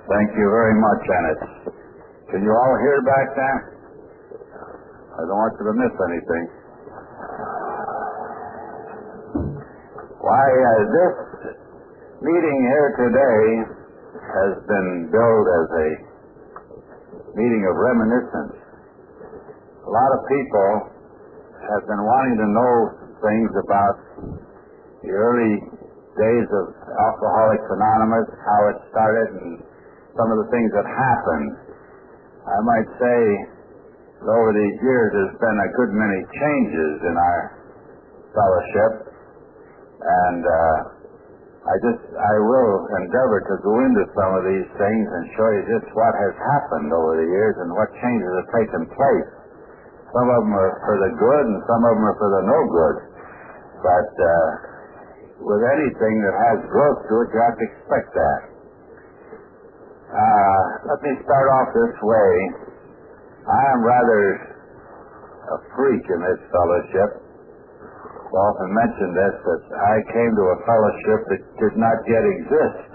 Thank you very much, Ennis. Can you all hear back there? I don't want you to miss anything. Why, this meeting here today has been billed as a meeting of reminiscence. A lot of people have been wanting to know things about the early days of Alcoholics Anonymous, how it started, and some of the things that happened. I might say that over these years there's been a good many changes in our fellowship, and I will endeavor to go into some of these things and show you just what has happened over the years and what changes have taken place. Some of them are for the good and some of them are for the no good. But with anything that has growth to it, you have to expect that. Let me start off this way. I am rather a freak in this fellowship. I often mention this, that I came to a fellowship that did not yet exist.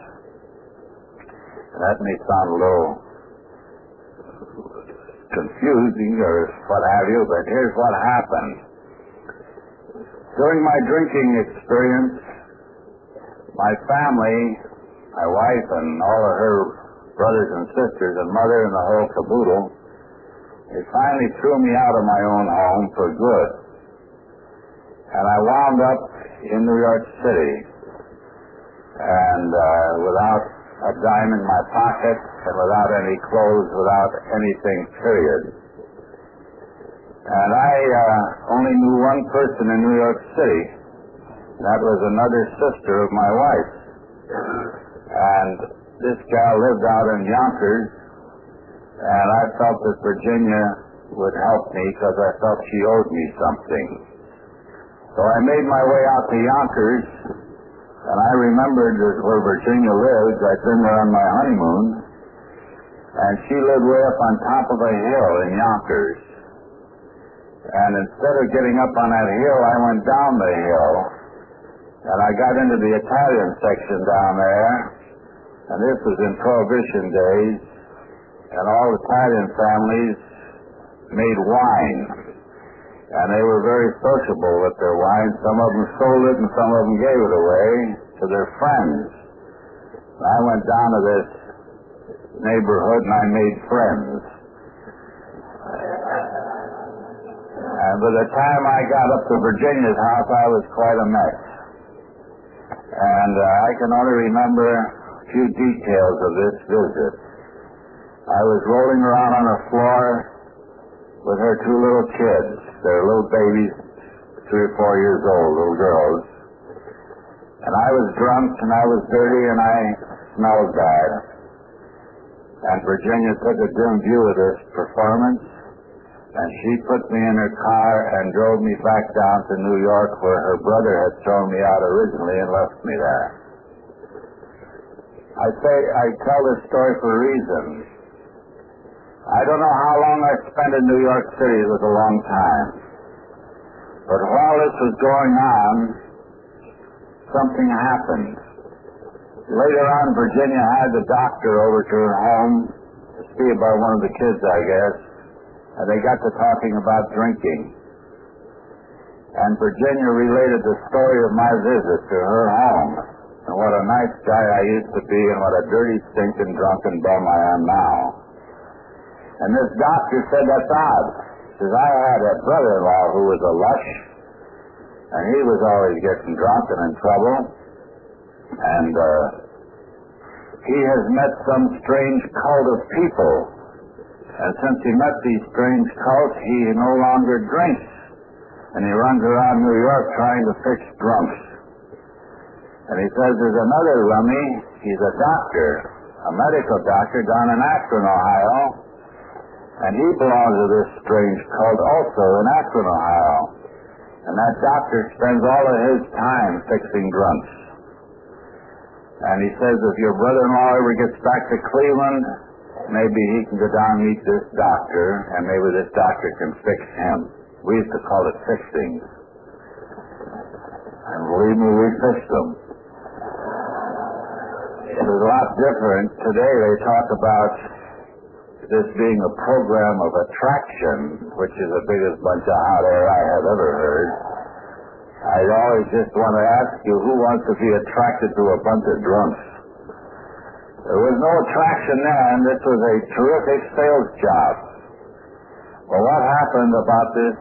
That may sound a little confusing or what have you, but here's what happened. During my drinking experience, my family, my wife and all of her brothers and sisters and mother and the whole caboodle, they finally threw me out of my own home for good. And I wound up in New York City, and without a dime in my pocket, and without any clothes, without anything, period. And I only knew one person in New York City. That was another sister of my wife. And this gal lived out in Yonkers, and I felt that Virginia would help me because I felt she owed me something. So I made my way out to Yonkers, and I remembered where Virginia lived. I'd been there on my honeymoon, and she lived way up on top of a hill in Yonkers. And instead of getting up on that hill, I went down the hill, and I got into the Italian section down there, and this was in Prohibition days, and all Italian families made wine. And they were very sociable with their wine. Some of them sold it and some of them gave it away to their friends. I went down to this neighborhood and I made friends. And by the time I got up to Virginia's house, I was quite a mess. And I can only remember a few details of this visit. I was rolling around on the floor with her two little kids. They're little babies, 3 or 4 years old, little girls. And I was drunk and I was dirty and I smelled bad. And Virginia took a dim view of this performance, and she put me in her car and drove me back down to New York, where her brother had thrown me out originally and left me there. I tell this story for a reason. I don't know how long I spent in New York City. It was a long time. But while this was going on, something happened. Later on, Virginia had the doctor over to her home to see about one of the kids, I guess, and they got to talking about drinking. And Virginia related the story of my visit to her home, and what a nice guy I used to be, and what a dirty, stinking, drunken bum I am now. And this doctor said, "That's odd." He says, "I had a brother-in-law who was a lush, and he was always getting drunk and in trouble. And he has met some strange cult of people. And since he met these strange cults, he no longer drinks. And he runs around New York trying to fix drunks. And he says there's another rummy. He's a doctor, a medical doctor down in Akron, Ohio. And he belongs to this strange cult also in Akron, Ohio. And that doctor spends all of his time fixing drunks. And he says if your brother-in-law ever gets back to Cleveland, maybe he can go down and meet this doctor, and maybe this doctor can fix him." We used to call it fixing. And believe me, we fixed him. It was a lot different. Today they talk about this being a program of attraction, which is the biggest bunch of hot air I have ever heard. I'd always just want to ask you, who wants to be attracted to a bunch of drunks? There was no attraction then. This was a terrific sales job. Well, what happened about this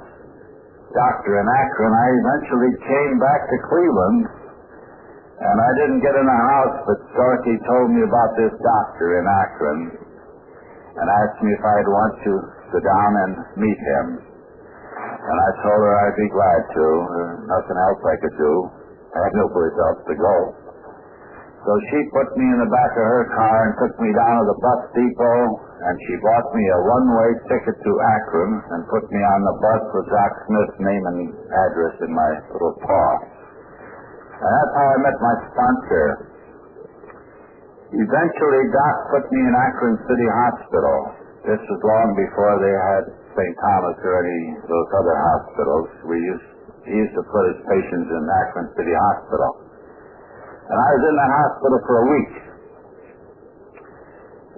doctor in Akron, I eventually came back to Cleveland, and I didn't get in the house, but Dorothy told me about this doctor in Akron and asked me if I'd want to go down and meet him. And I told her I'd be glad to. Nothing else I could do. I had no place else to go. So she put me in the back of her car and took me down to the bus depot, and she bought me a one-way ticket to Akron and put me on the bus with Doc Smith's name and address in my little paw. And that's how I met my sponsor. Eventually, Doc put me in Akron City Hospital. This was long before they had St. Thomas or any of those other hospitals. He used to put his patients in Akron City Hospital. And I was in the hospital for a week.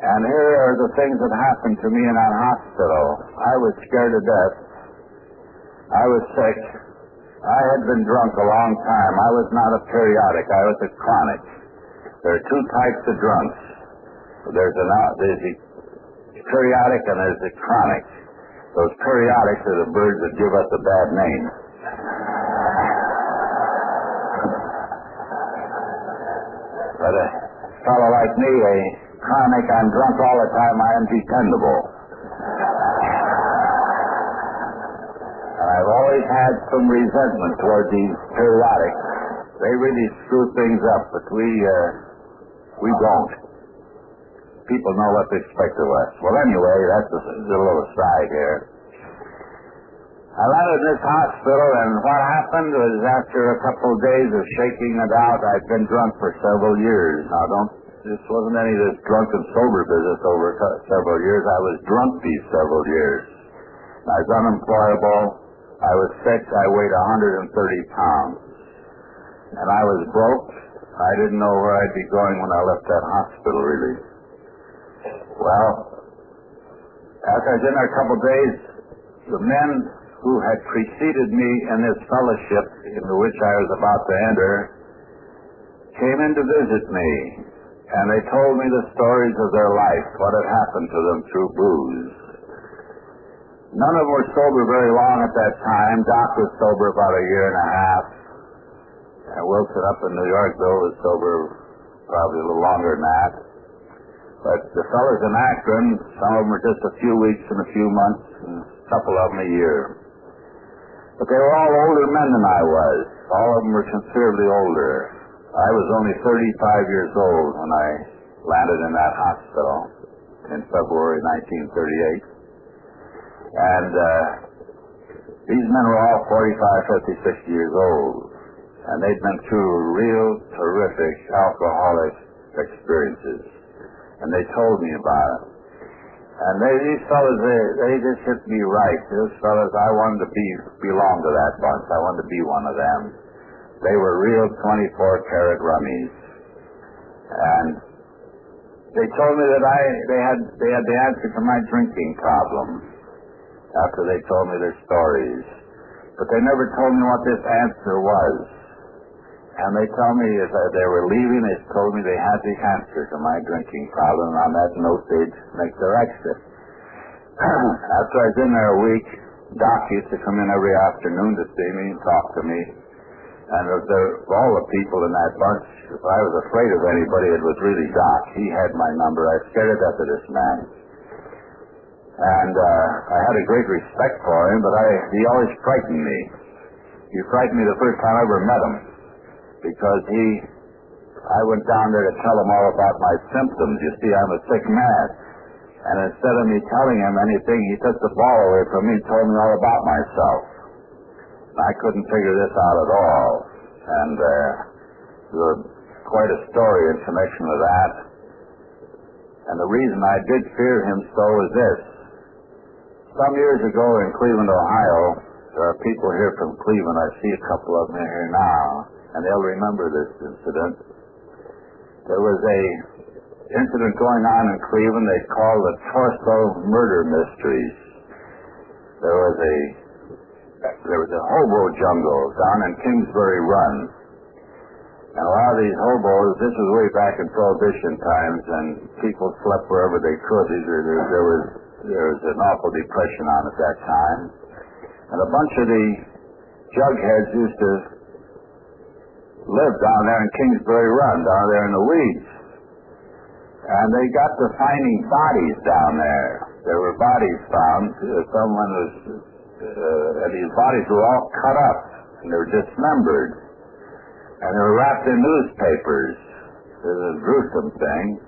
And here are the things that happened to me in that hospital. I was scared to death. I was sick. I had been drunk a long time. I was not a periodic. I was a chronic. There are two types of drunks. There's the periodic and there's the chronic. Those periodics are the birds that give us a bad name. But a fellow like me, a chronic, I'm drunk all the time, I am dependable. And I've always had some resentment toward these periodics. They really screw things up, but we don't. People know what to expect of us. Well, anyway, that's a little aside here. I landed in this hospital, and what happened was after a couple of days of shaking it out, I'd been drunk for several years. Now, this wasn't any of this drunk and sober business over several years. I was drunk these several years. I was unemployable. I was sick. I weighed 130 pounds. And I was broke. I didn't know where I'd be going when I left that hospital, really. Well, after I was in there a couple of days, the men who had preceded me in this fellowship into which I was about to enter came in to visit me, and they told me the stories of their life, what had happened to them through booze. None of them were sober very long at that time. Doc was sober about a year and a half. And Wilson up in New York, though, was sober probably a little longer than that. But the fellows in Akron, some of them were just a few weeks and a few months, and a couple of them a year. But they were all older men than I was. All of them were considerably older. I was only 35 years old when I landed in that hospital in February 1938. And these men were all 45, 50, 60 years old. And they'd been through real terrific alcoholic experiences. And they told me about it. And these fellas, they just hit me right. Those fellas, I wanted to belong to that bunch. I wanted to be one of them. They were real 24-karat rummies. And they told me that they had the answer to my drinking problem after they told me their stories. But they never told me what this answer was. And they told me as they were leaving, they told me they had the answer to my drinking problem, and on that note they'd make their exit. After I was in there a week, Doc used to come in every afternoon to see me and talk to me. And of all the people in that bunch, if I was afraid of anybody, it was really Doc. He had my number. I was scared to death of this man. And I had a great respect for him, but he always frightened me. He frightened me the first time I ever met him. Because I went down there to tell him all about my symptoms. You see, I'm a sick man. And instead of me telling him anything, he took the ball away from me and told me all about myself. And I couldn't figure this out at all. And there was quite a story in connection with that. And the reason I did fear him so is this. Some years ago in Cleveland, Ohio, there are people here from Cleveland. I see a couple of them here now. And they'll remember this incident. There was a incident going on in Cleveland they called the Torso Murder Mysteries. There was a hobo jungle down in Kingsbury Run. And a lot of these hobos, this was way back in Prohibition times, and people slept wherever they could. There was an awful depression on at that time. And a bunch of the jugheads used to live down there in Kingsbury Run, down there in the weeds. And they got to finding bodies down there. There were bodies found. And these bodies were all cut up, and they were dismembered. And they were wrapped in newspapers. It was a gruesome thing.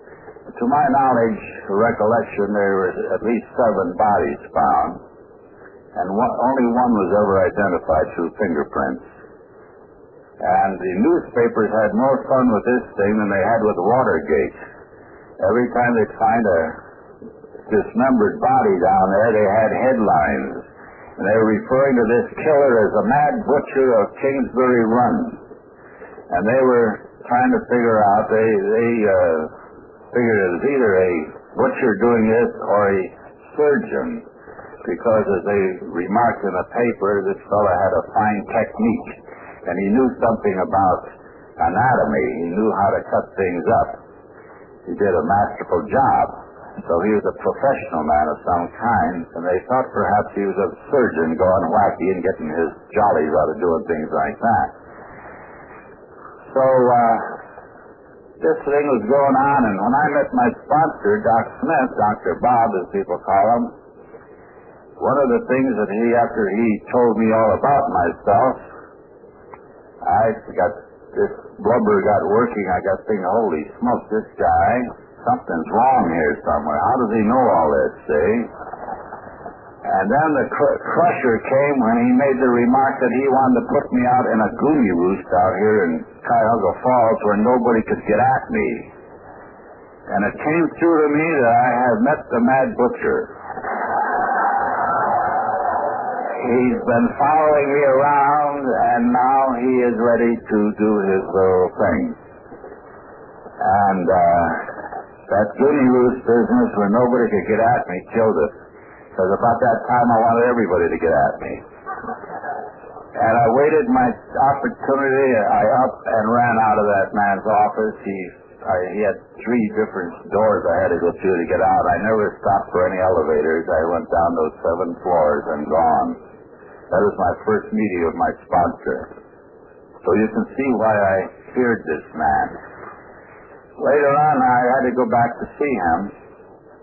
To my knowledge, recollection, there were at least 7 bodies found. And only one was ever identified through fingerprints. And the newspapers had more fun with this thing than they had with Watergate. Every time they'd find a dismembered body down there, they had headlines. And they were referring to this killer as the Mad Butcher of Kingsbury Run. And they were trying to figure out, they figured it was either a butcher doing this or a surgeon. Because as they remarked in the paper, this fellow had a fine technique. And he knew something about anatomy. He knew how to cut things up. He did a masterful job. So he was a professional man of some kind, and they thought perhaps he was a surgeon going wacky and getting his jollies out of doing things like that. So this thing was going on, and when I met my sponsor, Doc Smith, Dr. Bob as people call him, one of the things that after he told me all about myself, this blubber got working. I got thinking, holy smoke, this guy, something's wrong here somewhere. How does he know all this, see? And then the crusher came when he made the remark that he wanted to put me out in a goonie roost out here in Cuyahoga Falls where nobody could get at me. And it came through to me that I had met the Mad Butcher. He's been following me around, and now he is ready to do his little thing. And that goonie roost business where nobody could get at me killed it. Because about that time I wanted everybody to get at me. And I waited my opportunity. I up and ran out of that man's office. He had 3 different doors I had to go through to get out. I never stopped for any elevators. I went down those 7 floors and gone. That was my first meeting with my sponsor. So you can see why I feared this man. Later on, I had to go back to see him.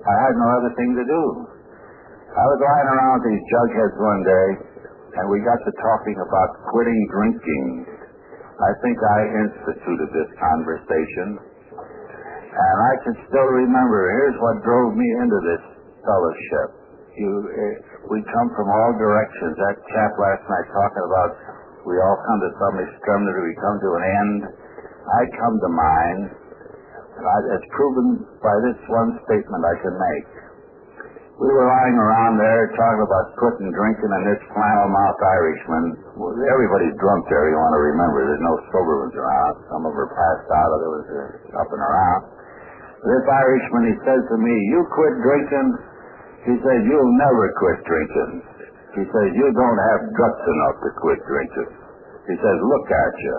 I had no other thing to do. I was lying around with these jugheads one day, and we got to talking about quitting drinking. I think I instituted this conversation. And I can still remember, here's what drove me into this fellowship. We come from all directions. That chap last night talking about we all come to some extremity, we come to an end. I come to mine, and it's proven by this one statement I can make. We were lying around there talking about quitting drinking, and this flannel-mouthed Irishman, everybody's drunk there, you want to remember. There's no sober ones around. Some of them are passed out, others are up and around. This Irishman, he says to me, you quit drinking? He says, you'll never quit drinking. He says, you don't have guts enough to quit drinking. He says, look at you.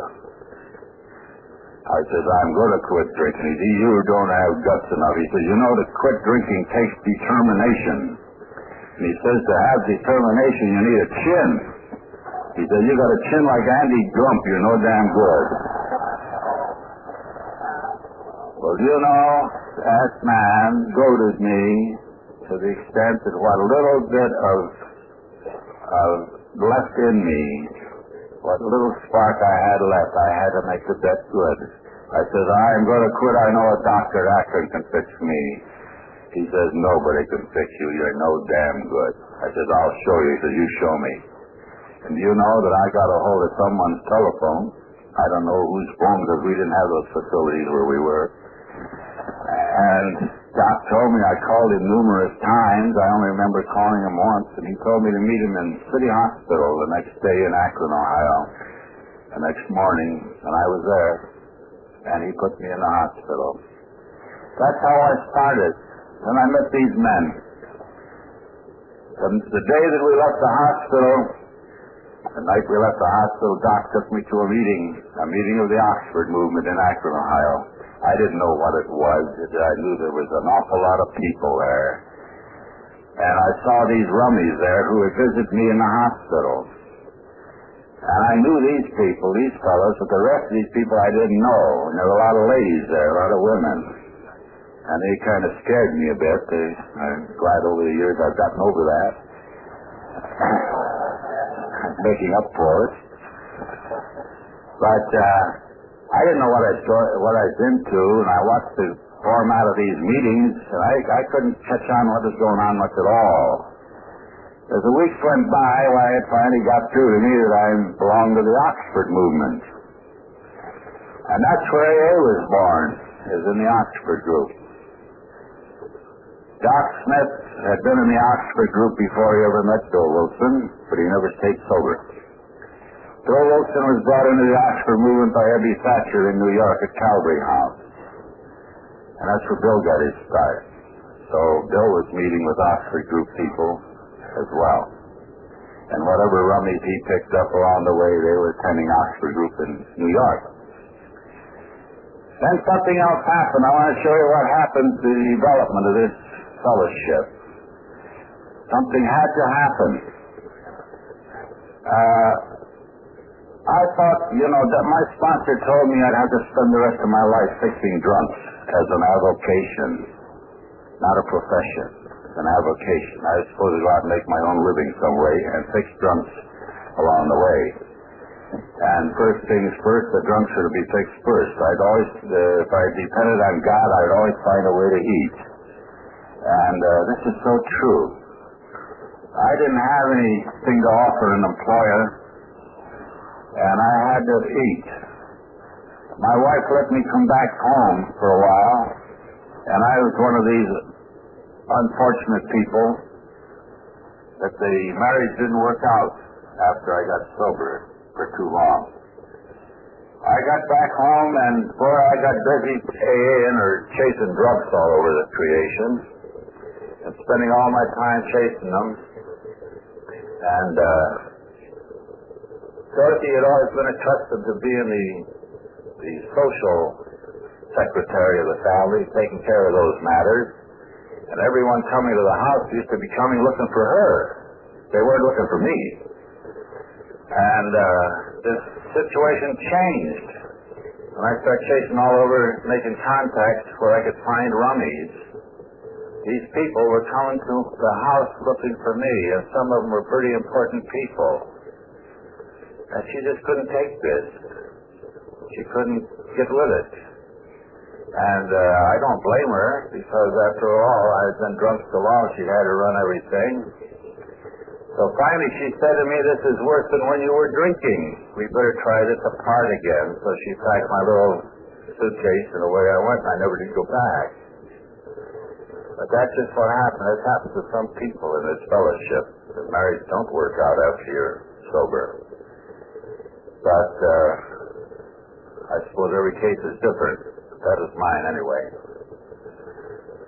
I says, I'm going to quit drinking. He says, you don't have guts enough. He says, you know, to quit drinking takes determination. And he says, to have determination, you need a chin. He says, you got a chin like Andy Grump. You're no damn good. Well, you know, that man goaded me to the extent that what little bit of left in me, what little spark I had left, I had to make the bet good. I said, I'm going to quit. I know a Dr. Akron can fix me. He says, nobody can fix you. You're no damn good. I said, I'll show you. He says, you show me. And you know that I got a hold of someone's telephone. I don't know whose phone, because we didn't have those facilities where we were. And Doc told me, I called him numerous times. I only remember calling him once, and he told me to meet him in City Hospital the next day in Akron, Ohio, the next morning, and I was there. and he put me in the hospital. That's how I started. Then I met these men. The day that we left the hospital, the night we left the hospital, Doc took me to a meeting of the Oxford movement in Akron, Ohio. I didn't know what it was. I knew there was an awful lot of people there. And I saw these rummies there who had visited me in the hospital. And I knew these people, these fellows, but the rest of these people I didn't know. And there were a lot of ladies there, a lot of women. And they kind of scared me a bit. I'm glad over the years I've gotten over that. Making up for it. But I didn't know what I was into, and I watched the format of these meetings, and I couldn't catch on what was going on much at all. As the weeks went by, why it finally got through to me that I belonged to the Oxford movement. And that's where AA was born, is in the Oxford group. Doc Smith had been in the Oxford group before he ever met Joe Wilson, but he never stayed sober. Joe Wilson was brought into the Oxford movement by Ebby Thatcher in New York at Calvary House. And that's where Bill got his start. So Bill was meeting with Oxford group people as well. And whatever rummies he picked up along the way, they were attending Oxford group in New York. Then something else happened. I want to show you what happened to the development of this fellowship. Something had to happen. I thought, that my sponsor told me I'd have to spend the rest of my life fixing drunks as an avocation, not a profession, an avocation. I was supposed to go out and make my own living some way and fix drunks along the way. And first things first, the drunks should be fixed first. I'd always, if I depended on God, I'd always find a way to eat. And this is so true. I didn't have anything to offer an employer, and I had to eat. My wife let me come back home for a while, and I was one of these unfortunate people that the marriage didn't work out after I got sober for too long. I got back home, and boy, I got busy AAing or chasing drugs all over the creation, and spending all my time chasing them. And Dorothy had always been accustomed to being the social secretary of the family, taking care of those matters. And everyone coming to the house used to be coming looking for her. They weren't looking for me. And this situation changed. When I started chasing all over, making contacts where I could find rummies, these people were coming to the house looking for me, and some of them were pretty important people. And she just couldn't take this. She couldn't get with it. And I don't blame her, because after all, I had been drunk so long, she had to run everything. So finally she said to me, "This is worse than when you were drinking. We better try this apart again." So she packed my little suitcase, and away I went, and I never did go back. But that's just what happened. This happens to some people in this fellowship. The marriage don't work out after you're sober. But I suppose every case is different. That is mine anyway.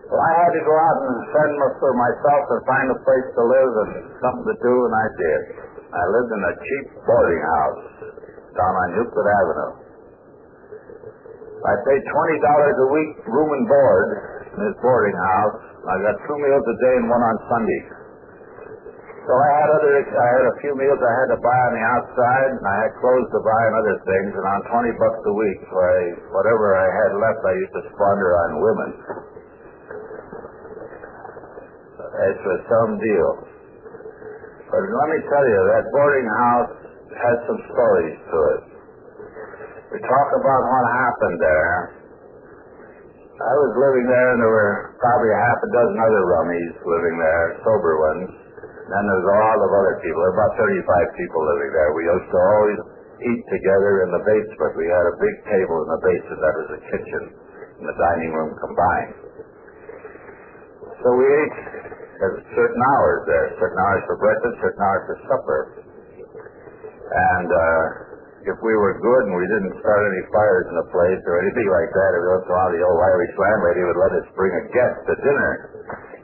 Well, I had to go out and fend for myself and find a place to live and something to do, and I did. I lived in a cheap boarding house down on Euclid Avenue. I paid $20 a week room and board in this boarding house. I got 2 meals a day and one on Sunday. So I had a few meals I had to buy on the outside, and I had clothes to buy and other things, and on $20 a week, whatever I had left, I used to squander on women. It was some deal. But let me tell you, that boarding house has some stories to it. We talk about what happened there. I was living there, and there were probably half a dozen other rummies living there, sober ones. And then there was a lot of other people. There were about 35 people living there. We used to always eat together in the basement. We had a big table in the basement that was a kitchen and the dining room combined. So we ate at certain hours there, certain hours for breakfast, certain hours for supper. And if we were good and we didn't start any fires in the place or anything like that, every once in a while the old Irish landlady would let us bring a guest to dinner.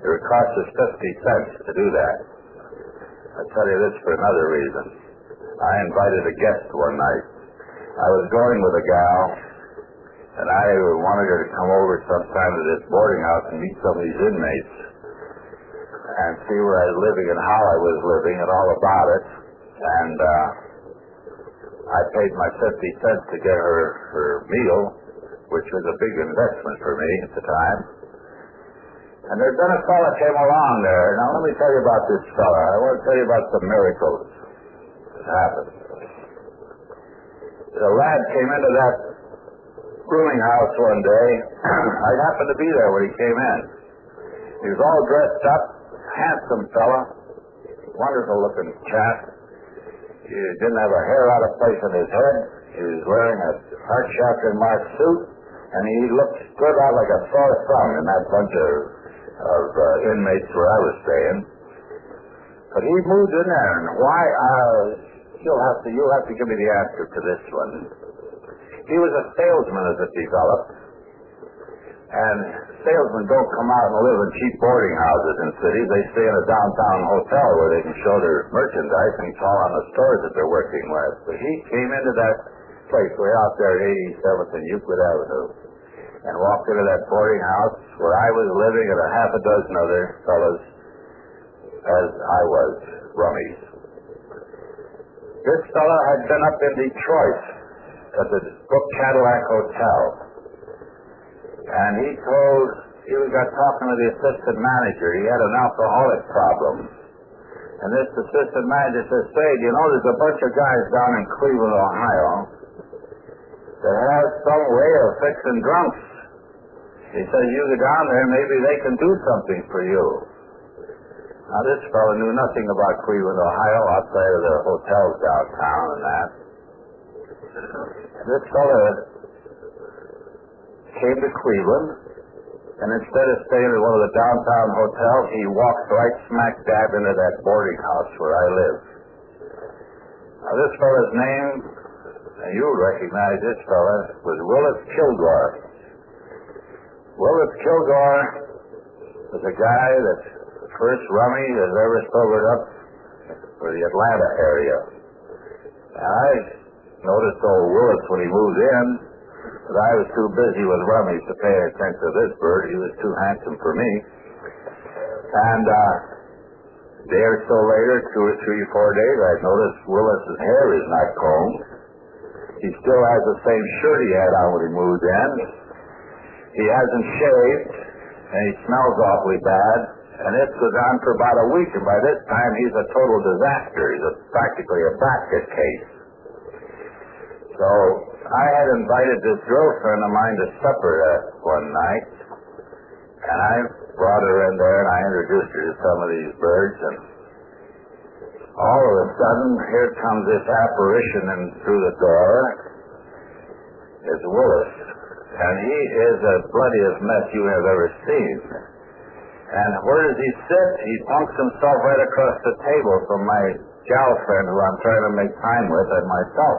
It would cost us 50 cents to do that. I'll tell you this for another reason. I invited a guest one night. I was going with a gal, and I wanted her to come over sometime to this boarding house and meet some of these inmates and see where I was living and how I was living and all about it. And I paid my 50 cents to get her meal, which was a big investment for me at the time. And then a fella came along there. Now let me tell you about this fella. I want to tell you about some miracles that happened. The lad came into that rooming house one day. I happened to be there when he came in. He was all dressed up, handsome fella, wonderful looking chap. He didn't have a hair out of place on his head. He was wearing a heart-shafted marked suit, and he looked stood out like a sore thumb in that bunch of inmates where I was staying. But he moved in there, and why? You'll have to give me the answer to this one. He was a salesman as it developed, and salesmen don't come out and live in cheap boarding houses in cities. They stay in a downtown hotel where they can show their merchandise and call on the stores that they're working with. But he came into that place way out there at 87th and Euclid Avenue and walked into that boarding house where I was living and a half a dozen other fellas as I was, rummies. This fellow had been up in Detroit at the Brook Cadillac Hotel. And he got talking to the assistant manager. He had an alcoholic problem. And this assistant manager says, say, do you know there's a bunch of guys down in Cleveland, Ohio that have some way of fixing drunks. He says, you go down there, maybe they can do something for you. Now, this fellow knew nothing about Cleveland, Ohio, outside of the hotels downtown and that. And this fellow came to Cleveland, and instead of staying at one of the downtown hotels, he walked right smack dab into that boarding house where I live. Now, this fellow's name, and you'll recognize this fella, was Willis Kilgore. Willis Kilgore was a guy that the first rummy that ever sobered up for the Atlanta area. And I noticed old Willis when he moved in, but I was too busy with rummies to pay attention to this bird. He was too handsome for me. And a day or so later, 2 or 3 or 4 days, I noticed Willis's hair is not combed. He still has the same shirt he had on when he moved in. He hasn't shaved, and he smells awfully bad. And this goes on for about a week, and by this time he's a total disaster. He's practically a basket case. So I had invited this girlfriend of mine to supper one night, and I brought her in there, and I introduced her to some of these birds, and all of a sudden, here comes this apparition in through the door. It's Willis, and he is the bloodiest mess you have ever seen. And where does he sit? He punks himself right across the table from my gal friend who I'm trying to make time with and myself.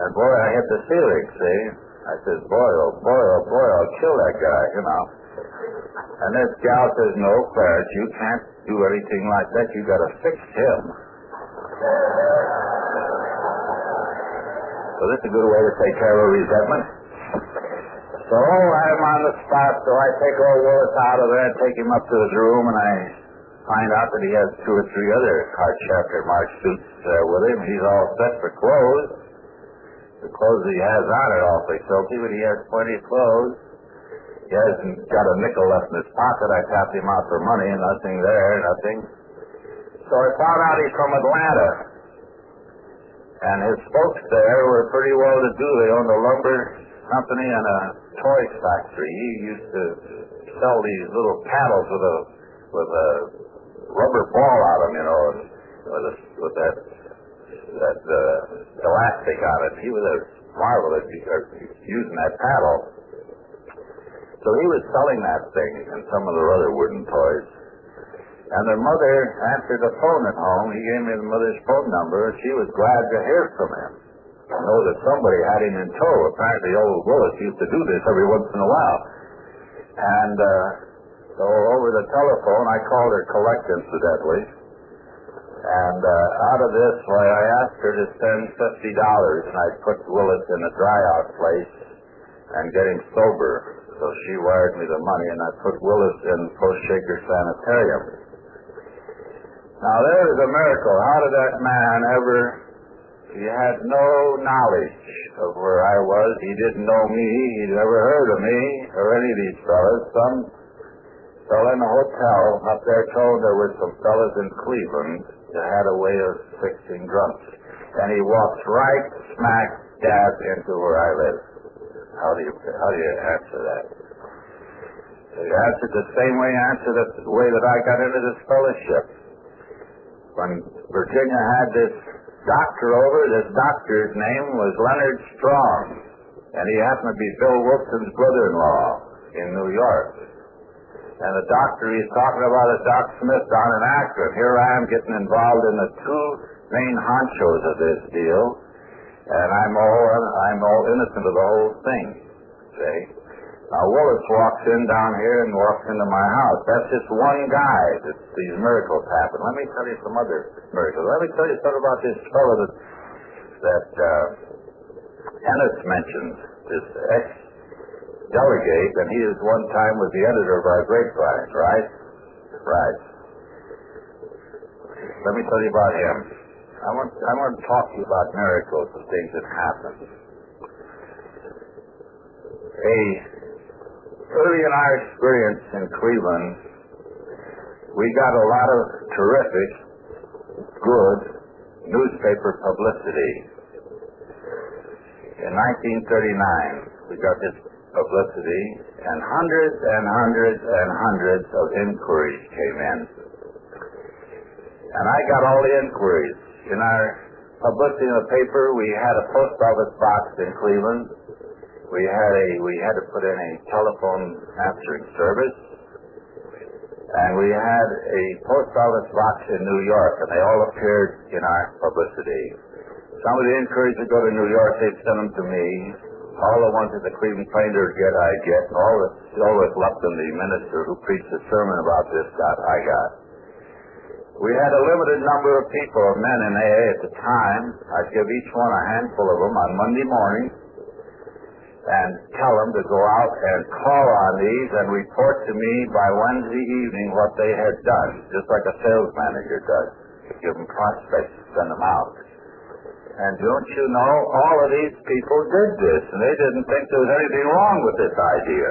And boy, I hit the ceiling, see? I said, boy, oh boy, I'll kill that guy, you know. And this gal says, no, Clarence, you can't do anything like that. You got to fix him. So this is a good way to take care of resentment. So I'm on the spot, so I take old Willis out of there, take him up to his room, and I find out that he has 2 or 3 other heart-shafted marked suits with him. He's all set for clothes. The clothes he has on are awfully filthy, but he has plenty of clothes. He hasn't got a nickel left in his pocket. I tapped him out for money, and nothing there, nothing. So I found out he's from Atlanta. And his folks there were pretty well-to-do. They owned a lumber company and a toy factory. He used to sell these little paddles with a rubber ball on them, you know, and with that elastic on it. He was a marvel at using that paddle. So he was selling that thing and some of the other wooden toys. And their mother answered the phone at home. He gave me the mother's phone number, and she was glad to hear from him. I know that somebody had him in tow. Apparently old Willis used to do this every once in a while. And so over the telephone, I called her collect, incidentally. And out of this, I asked her to send $50, and I'd put Willis in a dry-out place and get him sober. So she wired me the money, and I put Willis in Post Shaker Sanitarium. Now, there is a miracle. How did that man ever... He had no knowledge of where I was. He didn't know me. He'd never heard of me or any of these fellas. Some fella in the hotel up there told there were some fellas in Cleveland that had a way of fixing drunks. And he walks right smack dab into where I live. How do you answer that? So you answered the same way you answered the way that I got into this fellowship. When Virginia had this doctor over, this doctor's name was Leonard Strong, and he happened to be Bill Wilson's brother-in-law in New York. And the doctor he's talking about is Doc Smith down in Akron. Here I am getting involved in the two main honchos of this deal, and I'm all innocent of the whole thing. See? Now Willis walks in down here and walks into my house. That's just one guy that these miracles happen. Let me tell you some other miracles. Let me tell you something about this fellow that Ennis mentioned, this ex-delegate, and he is one time was the editor of our grapevine, right? Right. Let me tell you about him. I want to talk to you about miracles and things that happen. Early in our experience in Cleveland, we got a lot of terrific, good newspaper publicity. In 1939, we got this publicity, and hundreds and hundreds and hundreds of inquiries came in. And I got all the inquiries. In our publicity in the paper, we had a post office box in Cleveland. We had to put in a telephone answering service, and we had a post office box in New York, and they all appeared in our publicity. Some of the inquiries that go to New York, they'd send them to me. All the ones that the Cleveland Plainer would get, I get. All that's left in the minister who preached a sermon about this I got. We had a limited number of people, men in AA at the time. I'd give each one a handful of them on Monday morning, and tell them to go out and call on these and report to me by Wednesday evening what they had done, just like a sales manager does. Give them prospects, send them out. And don't you know, all of these people did this, and they didn't think there was anything wrong with this idea.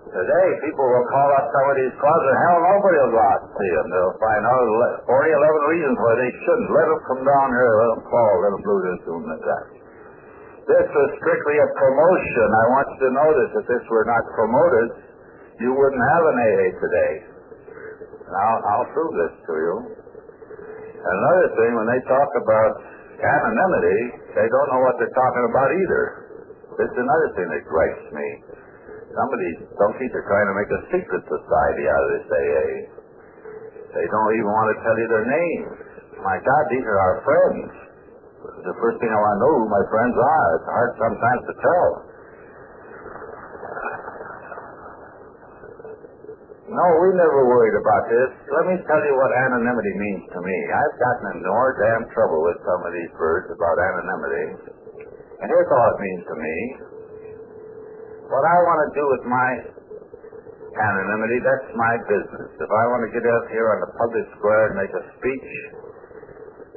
Today, people will call up some of these clubs, and hell, nobody will go out and see them. They'll find out 40, 11 reasons why they shouldn't. Let them come down here, let them call, let them do this, do that. This was strictly a promotion. I want you to notice if this were not promoted, you wouldn't have an AA today. And I'll prove this to you. And another thing, when they talk about anonymity, they don't know what they're talking about either. This is another thing that gripes me. Some of these donkeys are trying to make a secret society out of this AA. They don't even want to tell you their names. My God, these are our friends. The first thing I want to know who my friends are. It's hard sometimes to tell. No, we never worried about this. Let me tell you what anonymity means to me. I've gotten in more damn trouble with some of these birds about anonymity. And here's all it means to me. What I want to do with my anonymity, that's my business. If I want to get out here on the public square and make a speech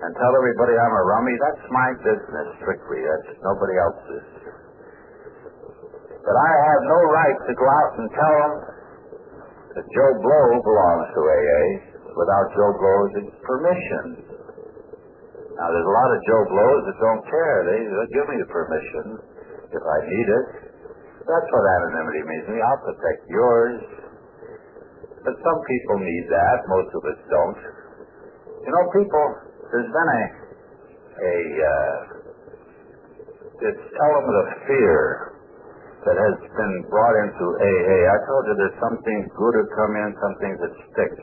and tell everybody I'm a rummy, that's my business, strictly. That's nobody else's. But I have no right to go out and tell them that Joe Blow belongs to AA without Joe Blow's permission. Now, there's a lot of Joe Blows that don't care. They'll give me the permission if I need it. That's what anonymity means to me. I'll protect yours. But some people need that. Most of us don't. You know, there's been this element of fear that has been brought into AA. I told you there's some things good that come in, some things that stick.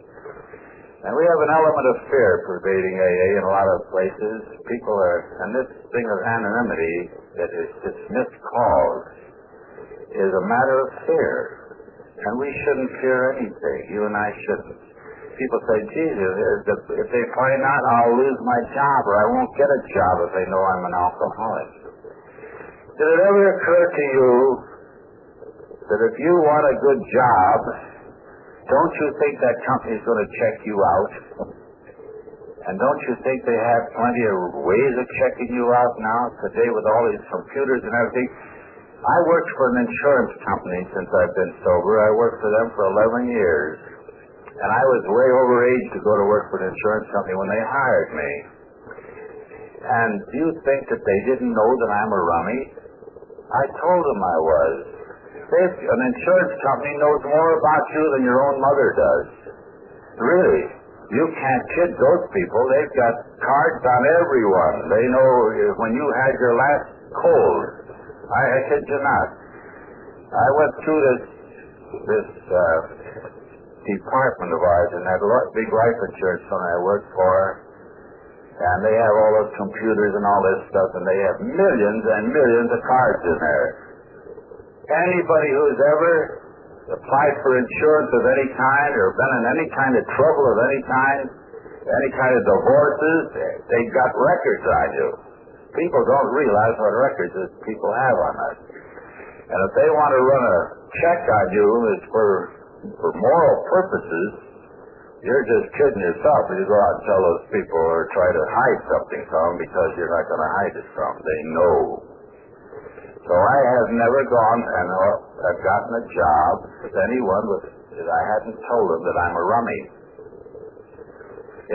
And we have an element of fear pervading AA in a lot of places. People are, and this thing of anonymity that is dismissed calls is a matter of fear. And we shouldn't fear anything. You and I shouldn't. People say, Jesus, if they find out, I'll lose my job, or I won't get a job if they know I'm an alcoholic. Did it ever occur to you that if you want a good job, don't you think that company's going to check you out? And don't you think they have plenty of ways of checking you out now, today with all these computers and everything? I worked for an insurance company since I've been sober. I worked for them for 11 years. And I was way over age to go to work for an insurance company when they hired me. And do you think that they didn't know that I'm a rummy? I told them I was. An insurance company knows more about you than your own mother does. Really. You can't kid those people. They've got cards on everyone. They know when you had your last cold. I kid you not. I went through this department of ours in that big life insurance company I worked for, and they have all those computers and all this stuff, and they have millions and millions of cards in there. Anybody who's ever applied for insurance of any kind or been in any kind of trouble of any kind of divorces, they've got records on you. People don't realize what records that people have on us. And if they want to run a check on you, it's for moral purposes, you're just kidding yourself if you go out and tell those people or try to hide something from them, because you're not going to hide it from them. They know. So I have never gone and I've gotten a job with anyone that I hadn't told them that I'm a rummy.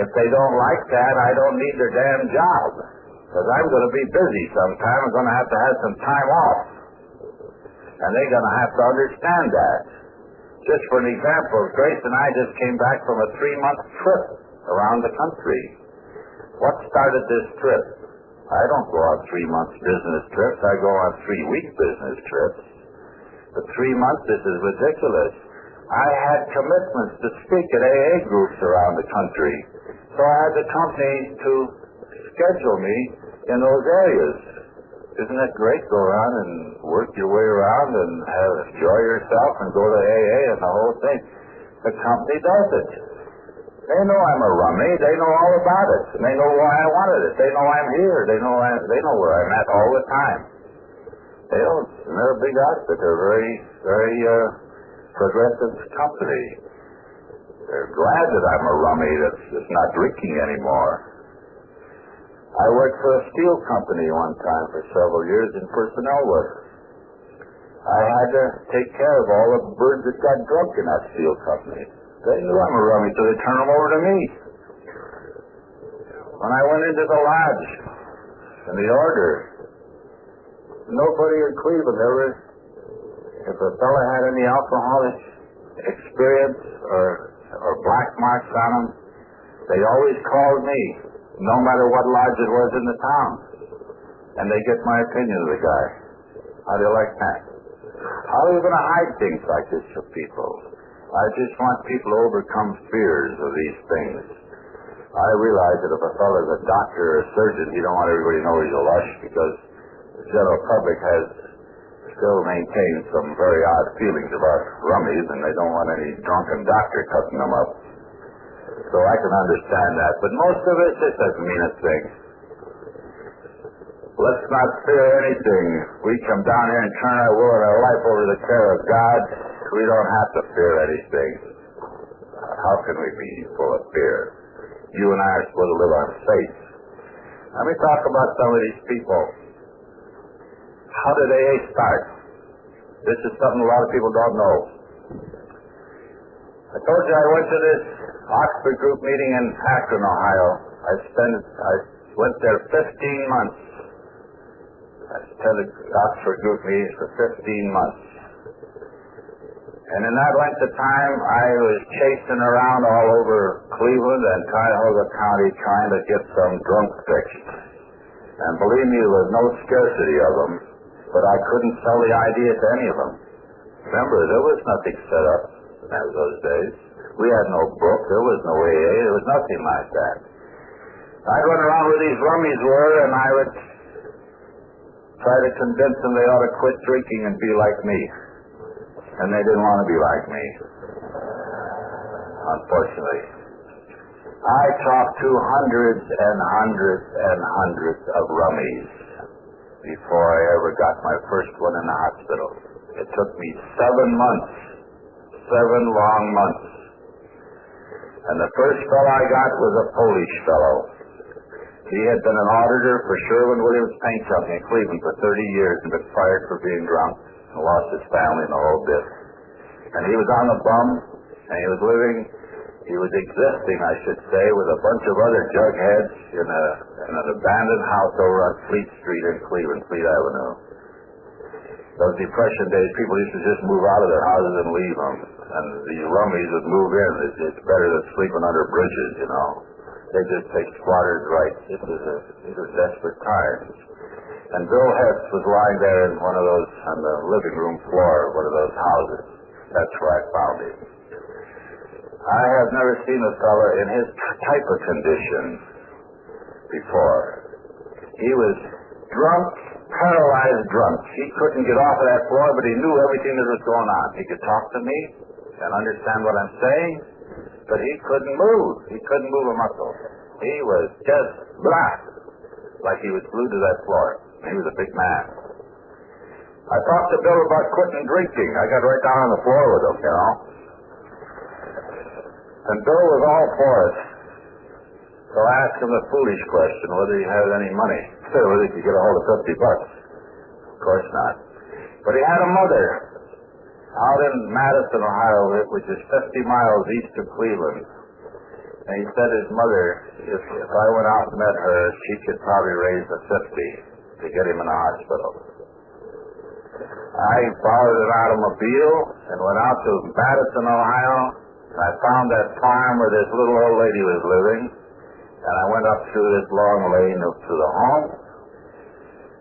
If they don't like that, I don't need their damn job, because I'm going to be busy sometime. I'm going to have some time off. And they're going to have to understand that. Just for an example, Grace and I just came back from a 3-month trip around the country. What started this trip? I don't go on 3-month business trips. I go on 3-week business trips. But 3 months, this is ridiculous. I had commitments to speak at AA groups around the country. So I had the company to schedule me in those areas. Isn't that great? Go around and work your way around and enjoy yourself and go to AA and the whole thing. The company does it. They know I'm a rummy. They know all about it. And they know why I wanted it. They know I'm here. They know where I'm at all the time. They're a big outfit. They're a very, very progressive company. They're glad that I'm a rummy that's not drinking anymore. I worked for a steel company one time for several years in personnel work. I had to take care of all the birds that got drunk in that steel company. They knew I'm a rummy, so they turned them over to me. When I went into the lodge and the order, nobody in Cleveland ever, if a fellow had any alcoholic experience or black marks on him, they always called me, no matter what lodge it was in the town. And they get my opinion of the guy. How do you like that? How are you going to hide things like this from people? I just want people to overcome fears of these things. I realize that if a fellow's a doctor or a surgeon, you don't want everybody to know he's a lush, because the general public still maintains some very odd feelings about rummies, and they don't want any drunken doctor cutting them up. So I can understand that. But most of it just doesn't mean a thing. Let's not fear anything. We come down here and turn our will and our life over to the care of God. We don't have to fear anything. How can we be full of fear? You and I are supposed to live on faith. Let me talk about some of these people. How did AA start? This is something a lot of people don't know. I told you I went to this Oxford group meeting in Akron, Ohio. I went there 15 months. I attended Oxford group meetings for 15 months. And in that length of time, I was chasing around all over Cleveland and Cuyahoga County trying to get some drunk fixed. And believe me, there was no scarcity of them, but I couldn't sell the idea to any of them. Remember, there was nothing set up in those days. We had no book. There was no AA. There was nothing like that. I'd run around where these rummies were, and I would try to convince them they ought to quit drinking and be like me. And they didn't want to be like me, unfortunately. I talked to hundreds and hundreds and hundreds of rummies before I ever got my first one in the hospital. It took me 7 months, 7 long months. And the first fellow I got was a Polish fellow. He had been an auditor for Sherwin-Williams Paint Company in Cleveland for 30 years and been fired for being drunk and lost his family and the whole bit. And he was on the bum, and he was existing, I should say, with a bunch of other jugheads in an abandoned house over on Fleet Street in Cleveland, Fleet Avenue. Those Depression days, people used to just move out of their houses and leave them. And the rummies would move in. It's better than sleeping under bridges, you know. They just take squatters' rights. These are desperate times. And Bill Hess was lying there in one of those, on the living room floor of one of those houses. That's where I found him. I have never seen a fellow in his type of condition before. He was drunk, paralyzed drunk. He couldn't get off of that floor, but he knew everything that was going on. He could talk to me and understand what I'm saying, but he couldn't move. He couldn't move a muscle. He was just black, like he was glued to that floor. He was a big man. I talked to Bill about quitting drinking. I got right down on the floor with him, you know. And Bill was all for it. So I asked him the foolish question, whether he had any money. Whether he could get a hold of $50. Of course not. But he had a mother out in Madison, Ohio, which is 50 miles east of Cleveland. And he said his mother, if I went out and met her, she could probably raise the 50 to get him in the hospital. I borrowed an automobile and went out to Madison, Ohio. I found that farm where this little old lady was living, and I went up through this long lane up to the home,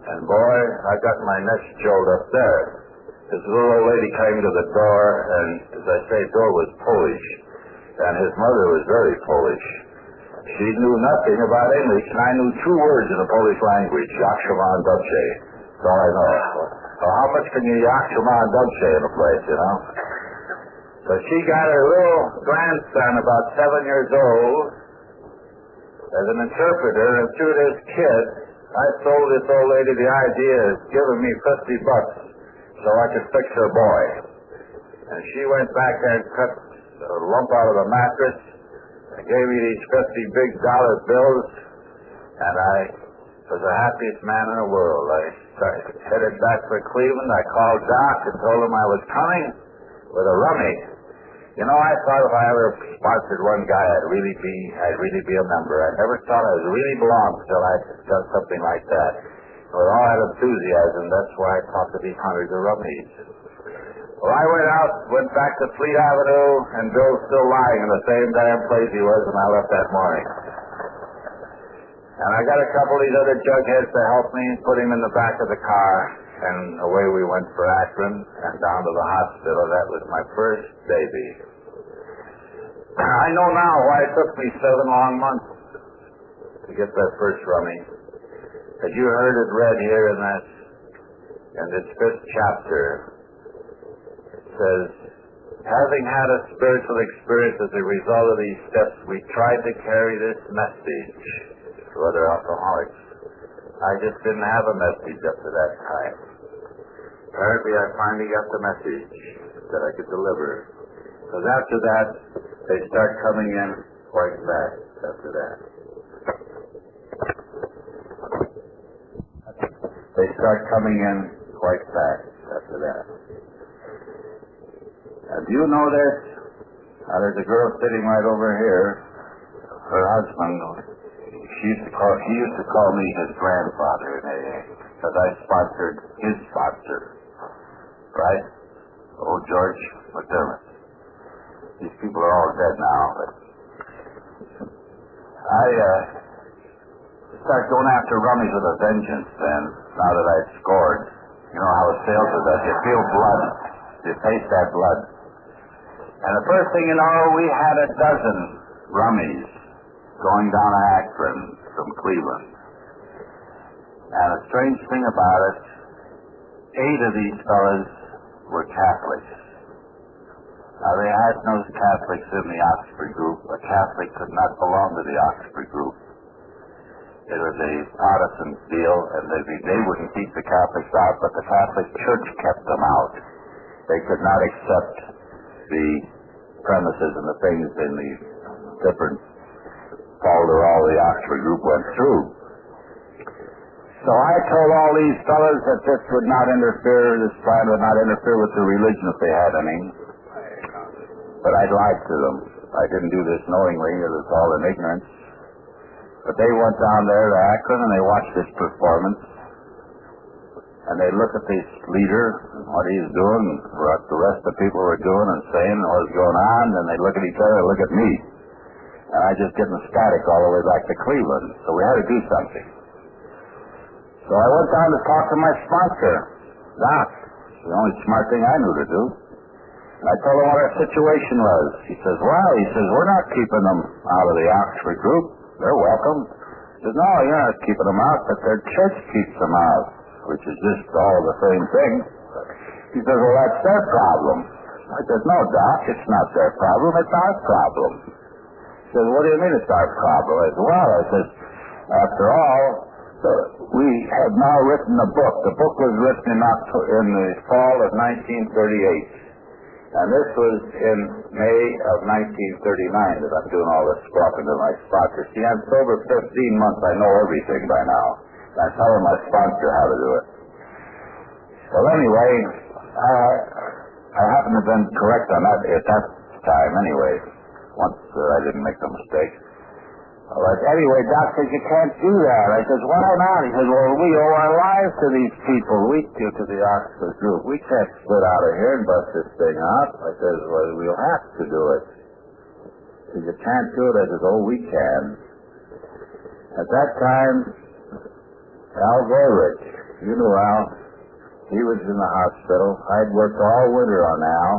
and boy, I got my neck chilled up there. This little old lady came to the door, and as I say, door was Polish, and his mother was very Polish. She knew nothing about English, and I knew 2 words in the Polish language, Yakshaman Dubche. That's all I know. So how much can you Yakshaman Dubche in a place, you know? So she got her little grandson, about 7 years old, as an interpreter, and through this kid, I sold this old lady the idea of giving me $50 so I could fix her boy. And she went back there and cut a lump out of the mattress and gave me these 50 big dollar bills, and I was the happiest man in the world. I headed back for Cleveland. I called Doc and told him I was coming with a rummy. You know, I thought if I ever sponsored one guy, I'd really be a member. I never thought I would really belong until I done something like that. With all that enthusiasm, that's why I talked to these hundreds of rummies. Well, I went back to Fleet Avenue, and Bill's still lying in the same damn place he was when I left that morning. And I got a couple of these other jugheads to help me, put him in the back of the car, and away we went for Akron and down to the hospital. That was my first baby. I know now why it took me 7 long months to get that first rummy. As you heard it read here in this 5th chapter, it says, having had a spiritual experience as a result of these steps, we tried to carry this message to other alcoholics. I just didn't have a message up to that time. Apparently, I finally got the message that I could deliver. Because after that, they start coming in quite fast after that. They start coming in quite fast after that. Do you know this? There's a girl sitting right over here. Her husband, he used to call me his grandfather in AA, because I sponsored his sponsor. Right? Old George McDermott. These people are all dead now, but I started going after rummies with a vengeance then, now that I'd scored. You know how a salesman does. You feel blood. You taste that blood. And the first thing you know, we had a dozen rummies going down to Akron from Cleveland. And a strange thing about it, 8 of these fellas were Catholics. Now, they had no Catholics in the Oxford group. A Catholic could not belong to the Oxford group. It was a Protestant deal, and they wouldn't keep the Catholics out, but the Catholic Church kept them out. They could not accept the premises and the things in the different folderol the Oxford group went through. So I told all these fellas that this would not interfere, this plan would not interfere with the religion if they had any. But I'd lied to them. I didn't do this knowingly. It was all in ignorance. But they went down there to Akron and they watched this performance. And they looked at this leader, and what he's doing, what the rest of the people were doing and saying, and what was going on, and they look at each other and look at me. And I just getting static all the way back to Cleveland. So we had to do something. So I went down to talk to my sponsor, Doc. The only smart thing I knew to do. And I told him what our situation was. He says, we're not keeping them out of the Oxford group. They're welcome. He says, no, you're not keeping them out, but their church keeps them out, which is just all the same thing. He says, well, that's their problem. I said, no, Doc, it's not their problem, it's our problem. He says, what do you mean it's our problem? I said, well, after all, we have now written a book. The book was written in the fall of 1938. And this was in May of 1939 that I'm doing all this talking to my sponsor. See, I'm sober 15 months. I know everything by now. And I'm telling my sponsor how to do it. Well, anyway, I happen to have been correct on that at that time anyway. Once I didn't make the mistake. But anyway, Doc says, you can't do that. I says, why not? He says, well, we owe our lives to these people. We do to the Oxford group. We can't split out of here and bust this thing out. I says, well, we'll have to do it. He says, you can't do it. I says, oh, we can. At that time, Al Goldrich, you knew Al, he was in the hospital. I'd worked all winter on Al,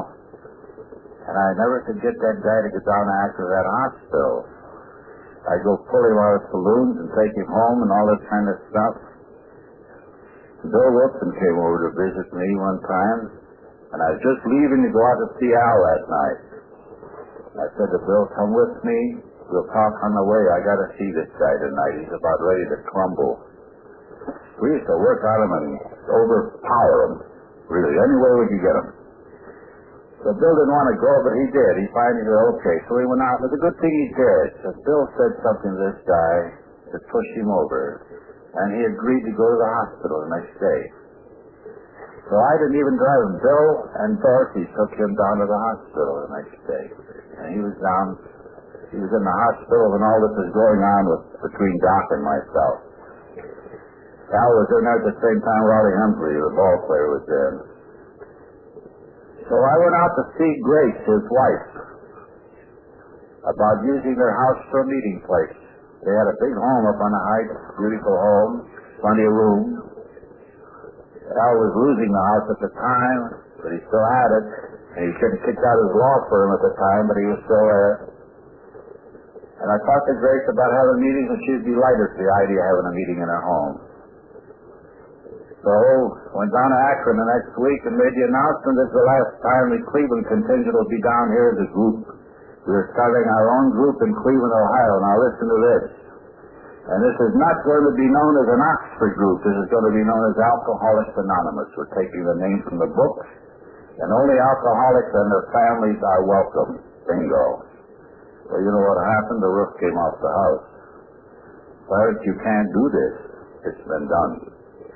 and I never could get that guy to get down after that hospital. I'd go pull him out of saloons and take him home and all that kind of stuff. Bill Wilson came over to visit me one time, and I was just leaving to go out to see Al that night. I said to Bill, come with me. We'll talk on the way. I got to see this guy tonight. He's about ready to crumble. We used to work on him and overpower him, really, any way we could get him. So Bill didn't want to go, but he did. He finally said, okay. So he went out. But the good thing he did, so Bill said something to this guy to push him over, and he agreed to go to the hospital the next day. So I didn't even drive him. Bill and Dorothy took him down to the hospital the next day. And he was in the hospital when all this was going on between Doc and myself. Al was in there at the same time Rowdy Humphrey, the ball player, was in. So I went out to see Grace, his wife, about using their house for a meeting place. They had a big home up on the heights, beautiful home, plenty of room. Al was losing the house at the time, but he still had it. And he was getting kicked out of his law firm at the time, but he was still there. And I talked to Grace about having meetings, and she'd be delighted with the idea of having a meeting in her home. So, went down to Akron the next week and made the announcement that the last time the Cleveland contingent will be down here as a group. We are starting our own group in Cleveland, Ohio. Now listen to this. And this is not going to be known as an Oxford group. This is going to be known as Alcoholics Anonymous. We're taking the name from the book. And only alcoholics and their families are welcome. Bingo. Well, you know what happened? The roof came off the house. Clarence, you can't do this. It's been done.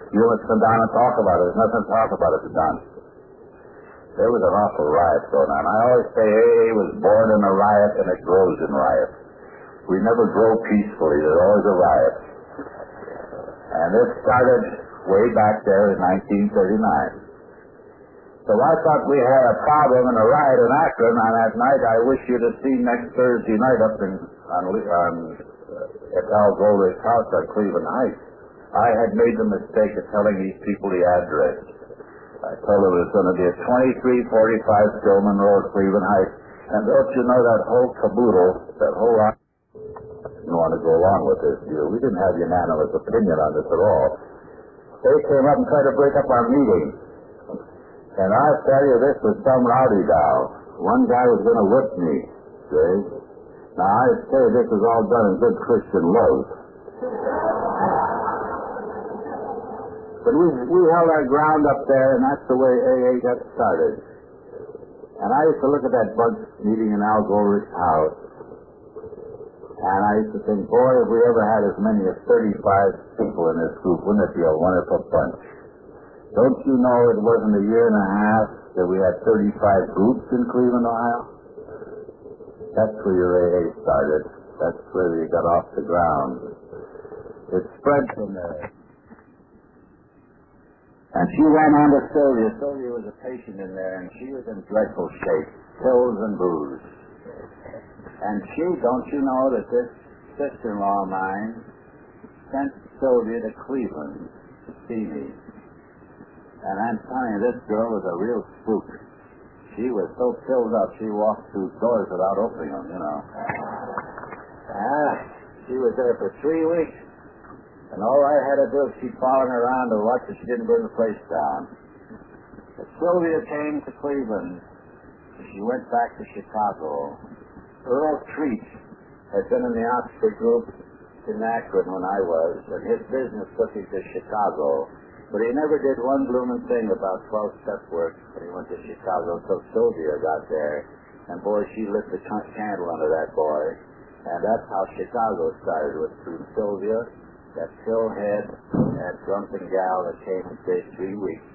You must come down and talk about it. There's nothing to talk about. It's done. There was an awful riot going on. I always say AA was born in a riot and it grows in riot. We never grow peacefully. There's always a riot. And it started way back there in 1939. So I thought we had a problem and a riot in Akron on that night. I wish you to see next Thursday night up at Al Goldrich's house at Cleveland Heights. I had made the mistake of telling these people the address. I told them it was going to be at 2345 Stillman Road, Cleveland Heights. And don't you know that whole caboodle, that whole... didn't want to go along with this deal. We didn't have unanimous opinion on this at all. They came up and tried to break up our meeting. And I tell you, this was some rowdy doll. One guy was going to whip me, see? Now, I say this was all done in good Christian love. But we held our ground up there, and that's the way AA got started. And I used to look at that bunch meeting in Al Gore's house, and I used to think, boy, if we ever had as many as 35 people in this group, wouldn't it be a wonderful bunch? Don't you know it wasn't a year and a half that we had 35 groups in Cleveland, Ohio? That's where your AA started. That's where you got off the ground. It spread from there. And she went on to Sylvia. Sylvia was a patient in there, and she was in dreadful shape, pills and booze. And she, don't you know that this sister-in-law of mine sent Sylvia to Cleveland to see me. And I'm telling you, this girl was a real spook. She was so filled up, she walked through doors without opening them, you know. She was there for 3 weeks. And all I had to do was keep following her around to watch that she didn't burn the place down. But Sylvia came to Cleveland. She went back to Chicago. Earl Treat had been in the Oxford group in Akron when I was, and his business took him to Chicago. But he never did one blooming thing about 12-step work when he went to Chicago until Sylvia got there. And boy, she lit the candle under that boy. And that's how Chicago started, was through Sylvia, that pillhead and drunken gal that came and stayed 3 weeks.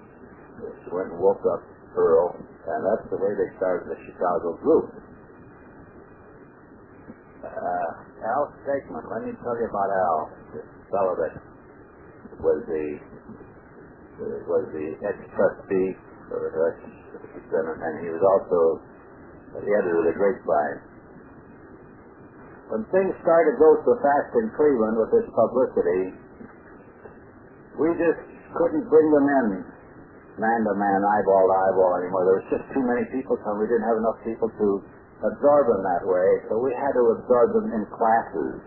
She went and woke up Earl, and that's the way they started the Chicago group. Al Stegman, let me tell you about Al. This fellow that was the ex-trustee, and he was also the editor of the Grapevine. When things started to go so fast in Cleveland with this publicity, we just couldn't bring them in man-to-man, eyeball-to-eyeball anymore. There was just too many people coming. We didn't have enough people to absorb them that way, so we had to absorb them in classes.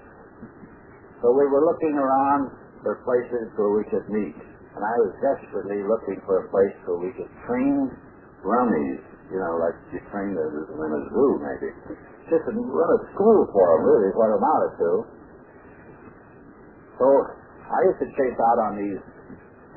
So we were looking around for places where we could meet, and I was desperately looking for a place where we could train rummies, you know, like you train them in a zoo, maybe. Just run a school for them, really, is what it amounted to. So I used to chase out on these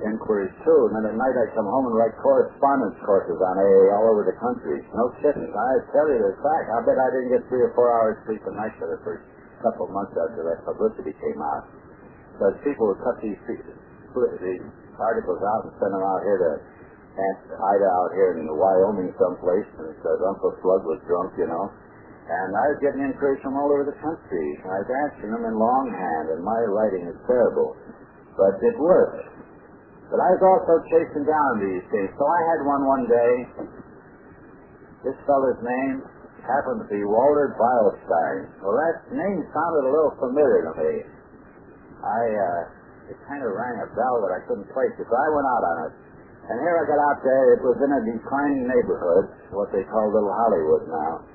inquiries, too, and then at night I'd come home and write correspondence courses on AA all over the country. No kidding. I tell you the fact. I bet I didn't get 3 or 4 hours sleep a night for the first couple of months after that publicity came out. Because people would cut these articles out and send them out here to hide out here in Wyoming someplace, and it says Uncle Slug was drunk, you know. And I was getting inquiries from all over the country. And I was answering them in longhand, and my writing is terrible. But it worked. But I was also chasing down these things. So I had one day. This fellow's name happened to be Walter Beilstein. Well, that name sounded a little familiar to me. It kind of rang a bell that I couldn't place it, so I went out on it. And here I got out there. It was in a declining neighborhood, what they call Little Hollywood now.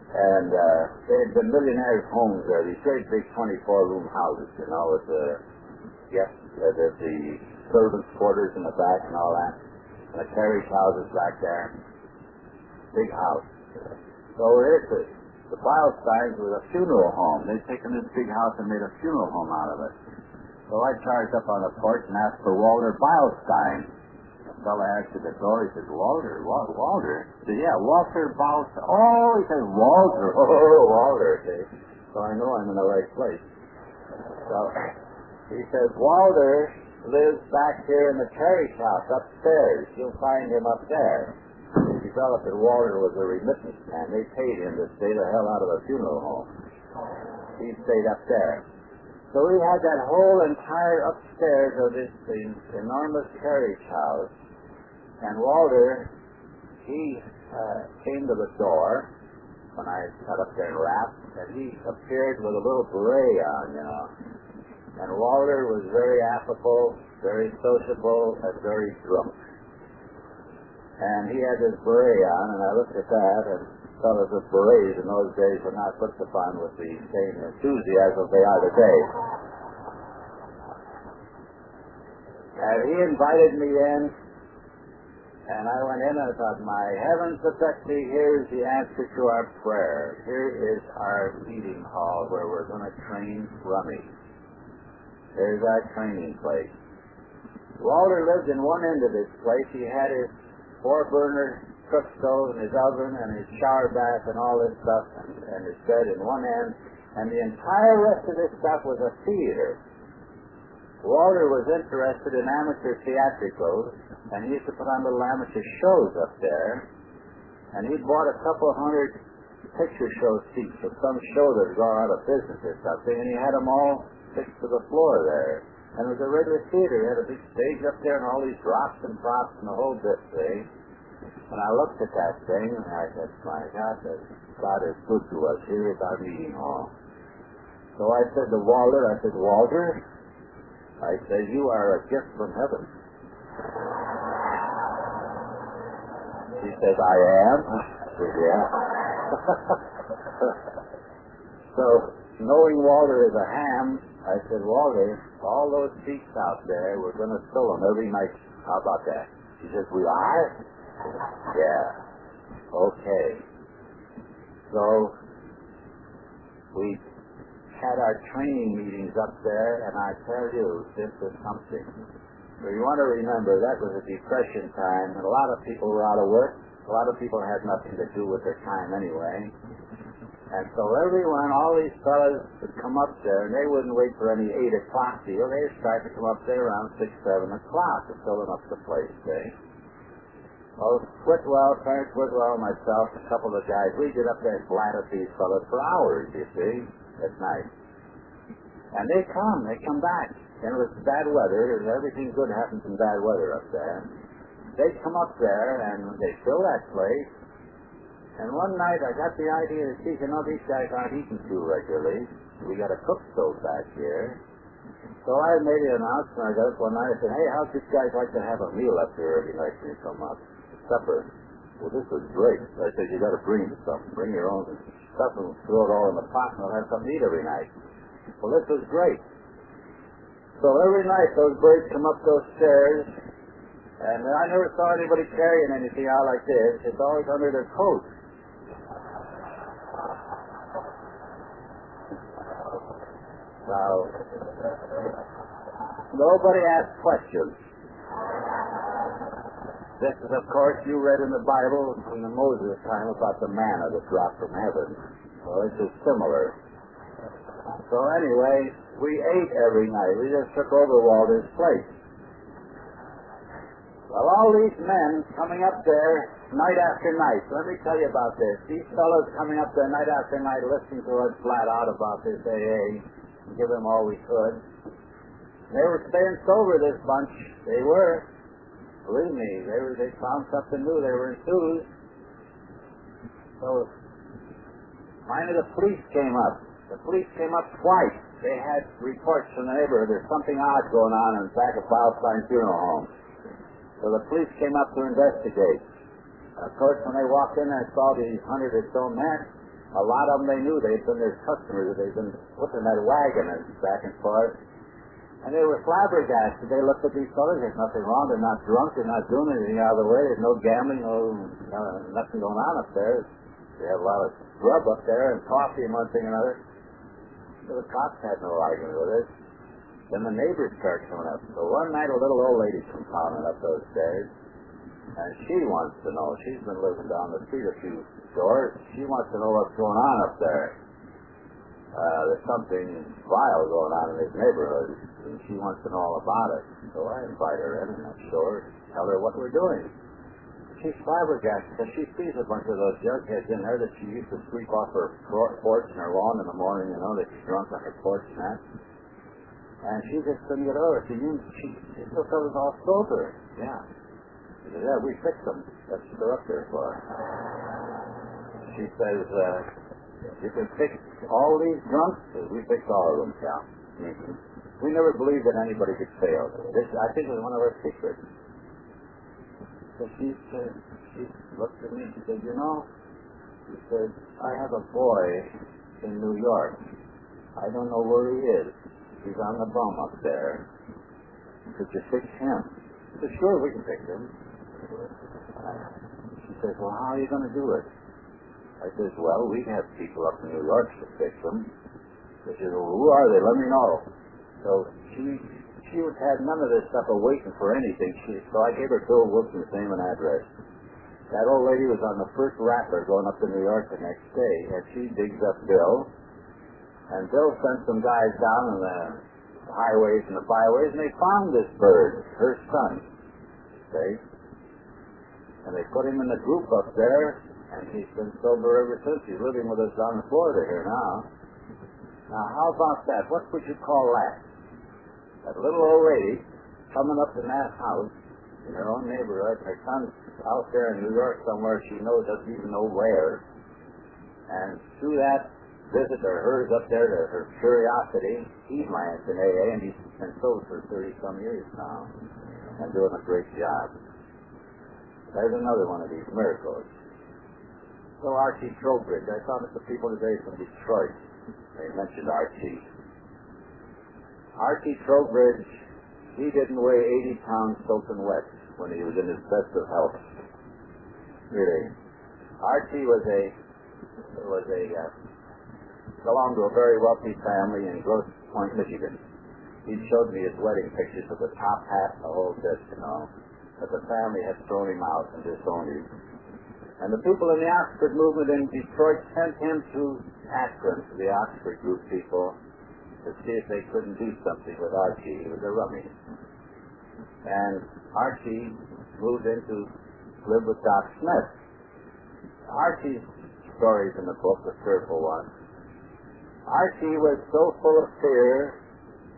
And there had been millionaires' homes there, these great big 24-room houses, you know, with the servants' quarters in the back and all that, and the carriage houses back there. Big house. So the Beilsteins was a funeral home. They'd taken this big house and made a funeral home out of it. So I charged up on the porch and asked for Walter Beilstein. The fellow answered the door. He said, Walter? Walter? I said, yeah, Walter Beilstein. Oh, he said, Walter. Oh, Walter. Okay. So I know I'm in the right place. So he says, Walter lives back here in the carriage house upstairs. You'll find him up there. He developed that Walter was a remittance man. They paid him to stay the hell out of a funeral home. He stayed up there. So we had that whole entire upstairs of this enormous carriage house. And Walter, he came to the door when I got up there and rapped, and he appeared with a little beret on, you know. And Walter was very affable, very sociable, and very drunk. And he had his beret on, and I looked at that, and fellows with berets in those days were not looked upon with the same enthusiasm they are today. And he invited me in, and I went in and I thought, my heavens protect me, here's the answer to our prayer. Here is our meeting hall where we're going to train rummies. There's our training place. Walter lived in one end of this place. He had his 4-burner cook stove and his oven and his shower bath and all this stuff and his bed in one end, and the entire rest of this stuff was a theater. Walter was interested in amateur theatricals, and he used to put on little amateur shows up there, and he bought a couple hundred picture show seats of some show that had gone out of business or something, and he had them all fixed to the floor there. And it was a regular theater. He had a big stage up there and all these drops and props and the whole bit thing. And I looked at that thing, and I said, my God, God is good to us. Here is our meeting hall. So I said to Walter, Walter, I said, you are a gift from heaven. He says, I am? I said, yeah. So, knowing Walter is a ham, I said, Walter, all those seats out there, we're going to fill them every night. How about that? He says, we are? Yeah. Okay. So, we had our training meetings up there, and I tell you, this was something. So you want to remember, that was a Depression time, and a lot of people were out of work. A lot of people had nothing to do with their time anyway. And so everyone, all these fellas would come up there, and they wouldn't wait for any 8 o'clock deal. They'd start to come up there around 6, 7 o'clock to fill up the place, see? Well, Whitwell, Clarence Whitwell, myself, a couple of guys, we get up there and flat at these fellas for hours, you see, at night. And they come back. And it was bad weather, and everything good happens in bad weather up there. They come up there, and they fill that place. And one night I got the idea that, geez, you know, these guys aren't eating too regularly. We got a cook stove back here. So I made an announcement. I got up one night and said, hey, how'd you guys like to have a meal up here every night when you come up? Supper. Well, this was great. I said, you got to bring something. Bring your own stuff and throw it all in the pot, and we'll have something to eat every night. Well, this was great. So every night those birds come up those stairs, and I never saw anybody carrying anything out like this. It's always under their coat. Now, nobody asked questions. This is, of course, you read in the Bible in the Moses time about the manna that dropped from heaven. Well, this is similar. So anyway, we ate every night. We just took over Walter's place. Well, all these men coming up there night after night. Let me tell you about this. These fellows coming up there night after night listening to us flat out about this AA and give them all we could. They were staying sober, this bunch. They were. Believe me, they found something new. They were enthused. So, finally the police came up. The police came up twice. They had reports from the neighborhood. There's something odd going on in back of Beilstein Funeral Home. So the police came up to investigate. Of course, when they walked in and saw these 100 or so men, a lot of them they knew. They'd been their customers. They'd been putting that wagon back and forth. And they were flabbergasted. They looked at these fellas. There's nothing wrong. They're not drunk. They're not doing anything out of the way. There's no gambling. Nothing going on up there. They have a lot of grub up there and coffee and one thing and another. So the cops had no argument with us. Then the neighbors started coming up. So one night a little old lady comes pounding up those stairs. And she wants to know. She's been living down the street a few doors. She wants to know what's going on up there. There's something vile going on in this neighborhood, and she wants to know all about it. So I invite her in and I show her, tell her what we're doing. She's flabbergasted because she sees a bunch of those jugheads in there that she used to sweep off her porch and her lawn in the morning, you know, that she's drunk on her porch and that. And she just couldn't get over it. She still felt it all sober. Yeah. She said, yeah, we fixed them. That's what they're up there for. She says, you can fix all these drunks? We fixed all of them, Cal. Mm-hmm. We never believed that anybody could fail. This, I think, was one of our secrets. So she looked at me and she said, you know, He said, I have a boy in New York. I don't know where he is. He's on the bum up there. Could you fix him? I said, sure, we can fix him. She says, well, how are you going to do it? I says, well, we have people up in New York to fix them. She says, well, who are they? Let me know. So she had none of this stuff of waiting for anything. So I gave her Bill Wilson's name and address. That old lady was on the first rattler going up to New York the next day, and she digs up Bill. And Bill sent some guys down in the highways and the byways, and they found this bird, her son. See? And they put him in the group up there, and he's been sober ever since. He's living with us down in Florida here now. Now, how about that? What would you call that? That little old lady coming up in that house in her own neighborhood. Her son's out there in New York somewhere. She doesn't even know where. And through that visit of hers up there to her curiosity, he's my aunt in AA, and he's been sober for 30-some years now and doing a great job. There's another one of these miracles. So Archie Trowbridge, I saw some people today from Detroit. They mentioned Archie. Archie Trowbridge, he didn't weigh 80 pounds soaking wet when he was in his best of health. Really. Archie belonged to a very wealthy family in Grosse Pointe, Michigan. He showed me his wedding pictures of the top hat and the whole bit, But the family had thrown him out and disowned him. And the people in the Oxford movement in Detroit sent him to Akron, to the Oxford group people, to see if they couldn't do something with Archie. He was a rummy. And Archie moved in to live with Doc Smith. Archie's stories in the book, the fearful one. Archie was so full of fear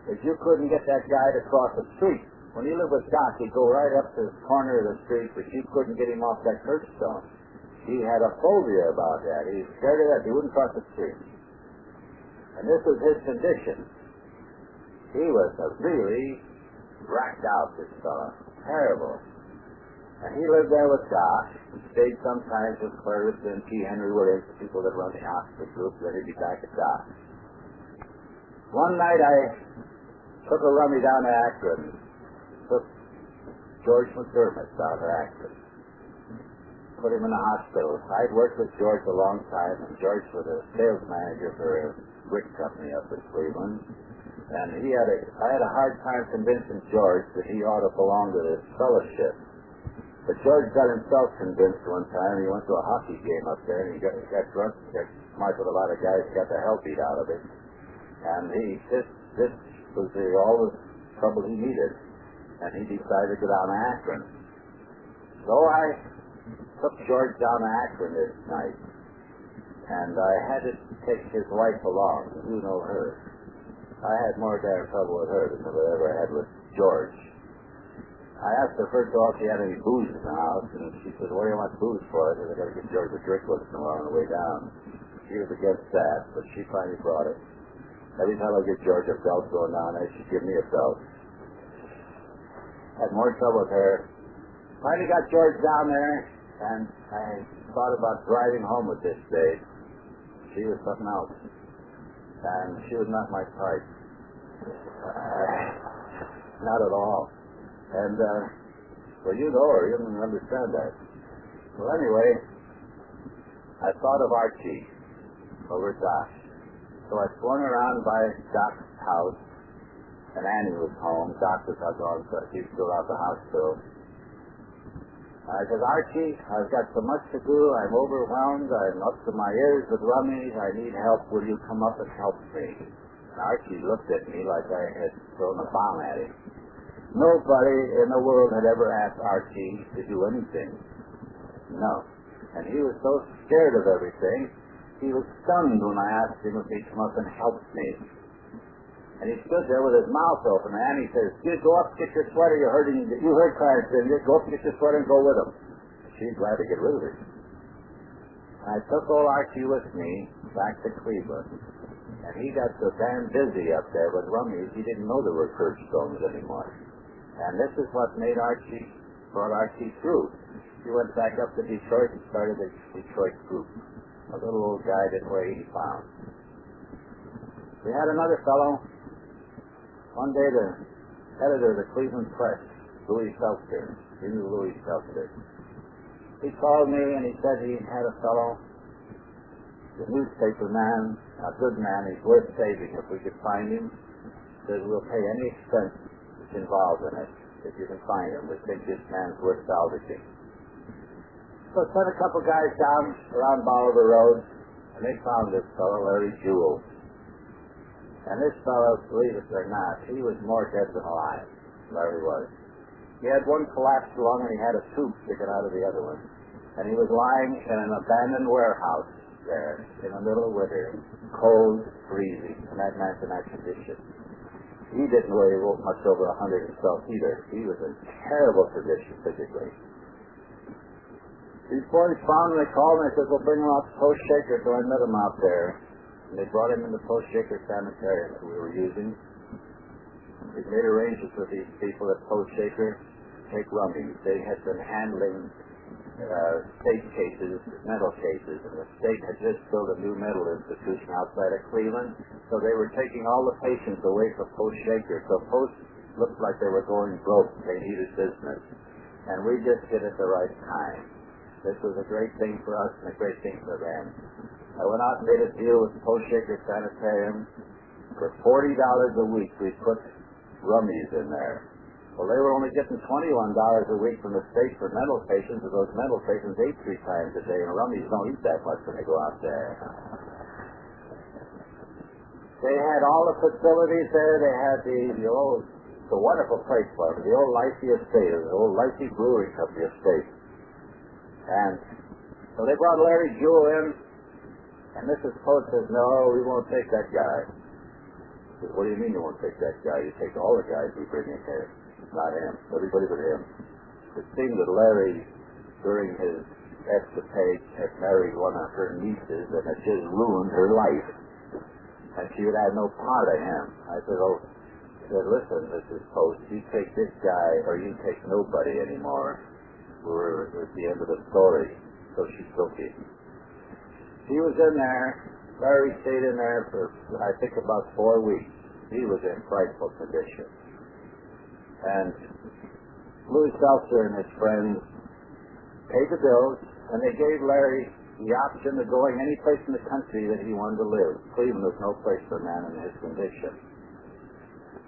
that you couldn't get that guy to cross the street. When he lived with Doc, he'd go right up to the corner of the street, but you couldn't get him off that curbstone. He had a phobia about that. He was scared of that. He wouldn't cross the street. And this was his condition. He was really racked out, this fellow. Terrible. And he lived there with Doc. He stayed sometimes with Clarence and T. Henry Williams, the people that run the Oxford group. Then he'd be back at Doc. One night I took a rummy down to Akron. Took George McDermott down to Akron. Put him in the hospital. I'd worked with George a long time, and George was a sales manager for a brick company up in Cleveland. And I had a hard time convincing George that he ought to belong to this fellowship. But George got himself convinced one time. He went to a hockey game up there, and he got drunk, got smart with a lot of guys, got the hell beat out of him. And this was all the trouble he needed. And he decided to go down to Akron. So I took George down to Akron this night. And I had to take his wife along. You know her. I had more damn trouble with her than I ever had with George. I asked her first of all if she had any booze in the house, and she said, what do you want booze for? I said, I got to get George a drink once in a while on the way down. She was against that, but she finally brought it. Every time I get George a belt going down there, she'd give me a belt. Had more trouble with her. Finally got George down there, and I thought about driving home with this babe. She was something else. And she was not my type. Not at all. And, well, you know her. You don't understand that. Well, anyway, I thought of Archie over at Doc. So I swung around by Doc's house, and Annie was home. Doc was out on, so he was still out the hospital. I said, Archie, I've got so much to do. I'm overwhelmed. I'm up to my ears with rummies. I need help. Will you come up and help me? And Archie looked at me like I had thrown a bomb at him. Nobody in the world had ever asked Archie to do anything. No. And he was so scared of everything, he was stunned when I asked him if he'd come up and help me. And he stood there with his mouth open, and Annie says, go up, get your sweater, you're hurting. You heard Clarence, didn't you? Go up, get your sweater, and go with him. She's glad to get rid of it. I took old Archie with me back to Cleveland, and he got so damn busy up there with rummies, he didn't know there were curbstones anymore. And this is what brought Archie through. He went back up to Detroit and started the Detroit group. A little old guy didn't weigh 80 pounds. We had another fellow. One day the editor of the Cleveland Press, Louis Seltzer, he knew Louis Seltzer. He called me and he said he had a fellow, a newspaper man, a good man, he's worth saving if we could find him. He said, we'll pay any expense that's involved in it if you can find him. We think this man's worth salvaging. So sent a couple guys down around Bolivar Road, and they found this fellow, Larry Jewell. And this fellow, believe it or not, he was more dead than alive. Larry was. He had one collapsed lung, and he had a tube sticking out of the other one. And he was lying in an abandoned warehouse there in the middle of winter, cold, freezing, and that man's in that condition. He didn't weigh much over 100 himself either. He was in terrible condition physically. These boys found him, they called me, and they said, we'll bring him out to Post Shaker. So I met him out there. And they brought him in the Post Shaker sanitarium that we were using. We made arrangements with these people at Post Shaker to take rummies. They had been handling state cases, mental cases, and the state had just built a new mental institution outside of Cleveland. So they were taking all the patients away from Post Shaker. So Post looked like they were going broke. They needed business. And we just hit at the right time. This was a great thing for us and a great thing for them. I went out and made a deal with the Post Shaker Sanitarium. For $40 a week, we put rummies in there. Well, they were only getting $21 a week from the state for mental patients, and those mental patients ate 3 times a day, and rummies don't eat that much when they go out there. They had all the facilities there. They had the wonderful place for them, the old Lycee Estate, the old Lycee Brewery Company estate. And so they brought Larry Jewell in, and Mrs. Post says, no, we won't take that guy. He says, what do you mean you won't take that guy? You take all the guys we bring in here. Not him. Everybody but him. It seemed that Larry, during his escapade, had married one of her nieces and had just ruined her life. And she would have no part of him. I said, listen, Mrs. Post, you take this guy or you take nobody anymore. We're at the end of the story. So she took him. He was in there. Larry stayed in there for, I think, about 4 weeks. He was in frightful condition. And Louis Seltzer and his friends paid the bills, and they gave Larry the option of going any place in the country that he wanted to live. Cleveland was no place for a man in his condition.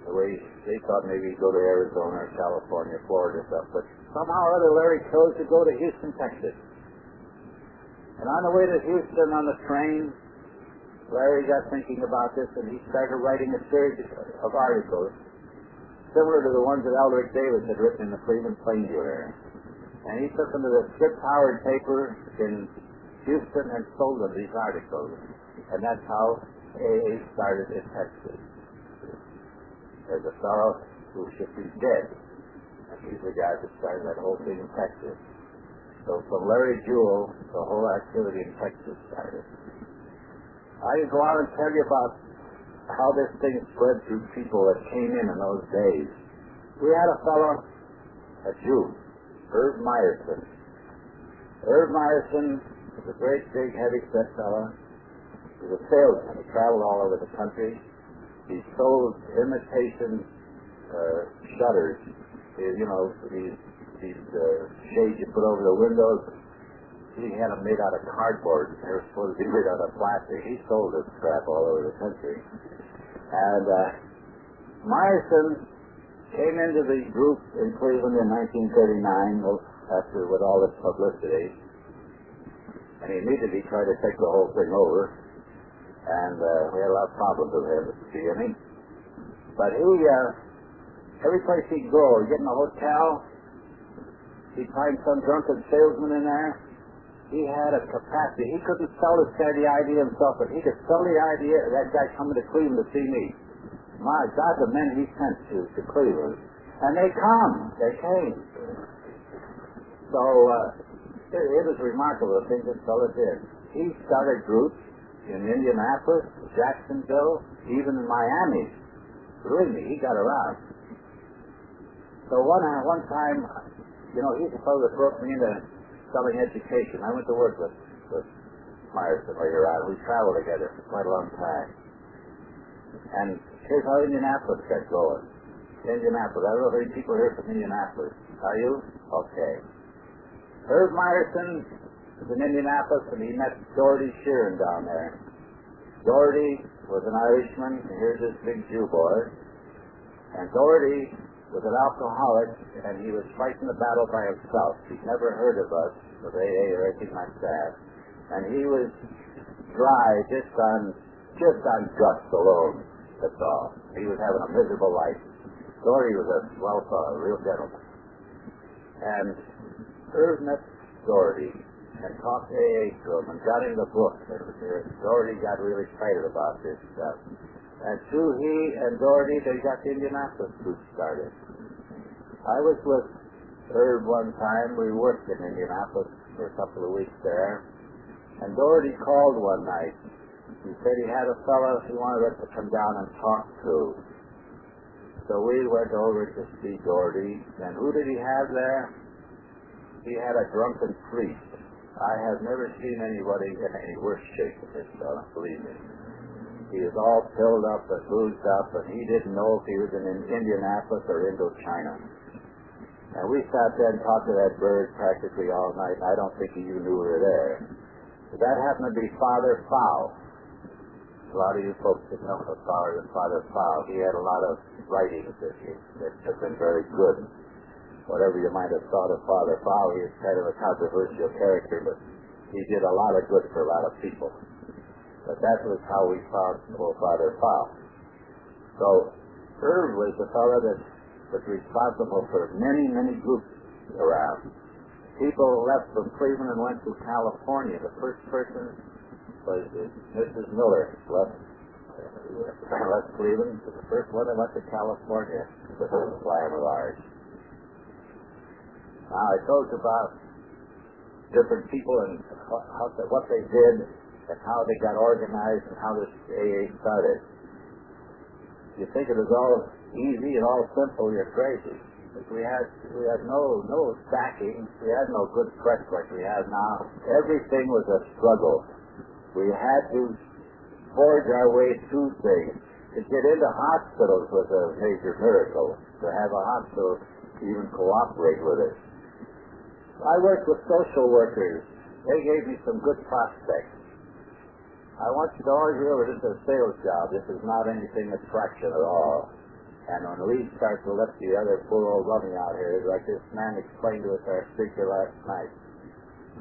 The way they thought maybe he'd go to Arizona or California, Florida or stuff, but somehow or other Larry chose to go to Houston, Texas. And on the way to Houston on the train, Larry got thinking about this, and he started writing a series of articles similar to the ones that Eldrick Davis had written in the Cleveland Plain Dealer. And he took them to the Scripps-Howard paper in Houston and sold them these articles. And that's how AA started in Texas. There's a fellow who should be dead. And he's the guy that started that whole thing in Texas. So from Larry Jewell, the whole activity in Texas started. I can go on and tell you about how this thing spread through people that came in those days. We had a fellow, a Jew, Herb Meyerson. Herb Meyerson was a great, big, heavy-set fellow. He was a salesman. He traveled all over the country. He sold imitation shutters. You know, these shades you put over the windows. He had them made out of cardboard. They were supposed to be made out of plastic. He sold this crap all over the country. And Meyerson came into the group in Cleveland in 1939 after with all this publicity. And he immediately tried to take the whole thing over. And we had a lot of problems with him at the beginning. But he, every place he'd go, he'd get in a hotel, he'd find some drunken salesman in there. He had a capacity. He couldn't sell this guy the idea himself, but he could sell the idea of that guy coming to Cleveland to see me. My God, the men he sent to Cleveland. And they came. So it was remarkable the things this fellow did. He started groups in Indianapolis, Jacksonville, even in Miami. Believe me, he got around. So one time, you know, he's the fellow that broke me into selling education. I went to work with Myerson, where you're at. We traveled together for quite a long time. And here's how Indianapolis got going. Indianapolis. I don't know if any people here from Indianapolis. Are you? Okay. Herb Myerson was in Indianapolis, and he met Doherty Sheeran down there. Doherty was an Irishman, and here's this big Jew boy. And Doherty was an alcoholic, and he was fighting the battle by himself. He'd never heard of us, of AA or anything like that. And he was dry just on guts alone, that's all. He was having a miserable life. Doherty was a swell fellow, a real gentleman. And Irv met Doherty and talked AA to him and got him the book. Doherty got really excited about this stuff. And through he and Doherty, they got the Indianapolis group started. I was with Irv one time. We worked in Indianapolis for a couple of weeks there. And Doherty called one night. He said he had a fellow he wanted us to come down and talk to. So we went over to see Doherty. And who did he have there? He had a drunken priest. I have never seen anybody in any worse shape than this fellow, believe me. He was all filled up and boozed up, and he didn't know if he was in Indianapolis or Indochina. And we sat there and talked to that bird practically all night, and I don't think he even knew we were there. But that happened to be Father Fowl. A lot of you folks didn't know Father Fowl. He had a lot of writings that have been very good. Whatever you might have thought of Father Fowl, he was kind of a controversial character, but he did a lot of good for a lot of people. But that was how we found old Father Fowl. So Irv was the fellow that was responsible for many, many groups around. People left from Cleveland and went to California. The first person was Mrs. Miller, left Cleveland. The first one that went to California with a plan of ours. Now, I told you about different people and what they did and how they got organized and how this AA started. You think it was all easy and all simple, you're crazy. But we had no backing. We had no good press like we have now. Everything was a struggle. We had to forge our way through things. To get into hospitals was a major miracle. To have a hospital even cooperate with us. I worked with social workers. They gave me some good prospects. I want you to always remember this is a sales job. This is not anything attraction at all. And when we start to lift the other poor old rummy out here, like this man explained to us our speaker last night,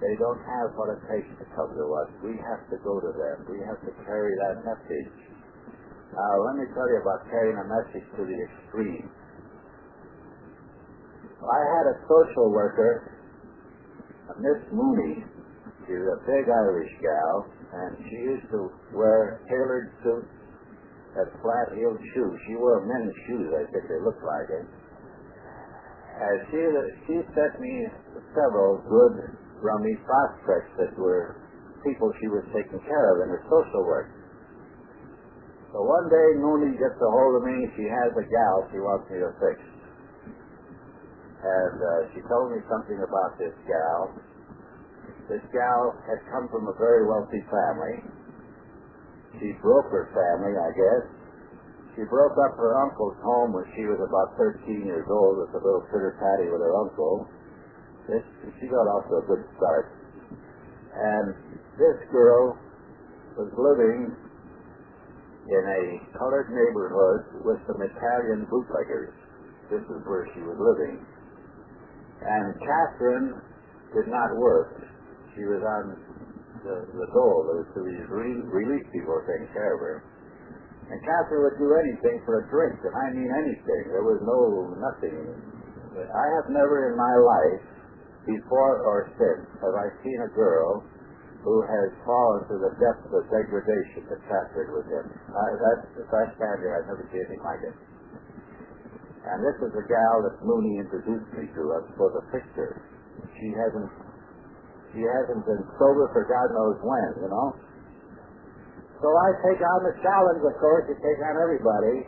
they don't have what it takes to come to us. We have to go to them. We have to carry that message. Now, let me tell you about carrying a message to the extreme. I had a social worker, Miss Mooney. She was a big Irish gal, and she used to wear tailored suits and flat-heeled shoes. She wore men's shoes, I think they looked like it. And she sent me several good rummy prospects that were people she was taking care of in her social work. So one day, Mooney gets a hold of me. She has a gal she wants me to fix. And she told me something about this gal. This gal had come from a very wealthy family. She broke her family, I guess. She broke up her uncle's home when she was about 13 years old with a little pitter-patty with her uncle. She got off to a good start. And this girl was living in a colored neighborhood with some Italian bootleggers. This is where she was living. And Catherine did not work. She was on the dole. There was these relief people taking care of her. And Catherine would do anything for a drink, and I mean anything. There was nothing. I have never in my life, before or since, have I seen a girl who has fallen to the depths of degradation that Catherine was in. If I stand here, I've never seen anything like it. And this is a gal that Mooney introduced me to. I'm supposed to fix her. She hasn't been sober for God knows when, you know. So I take on the challenge, of course, you take on everybody.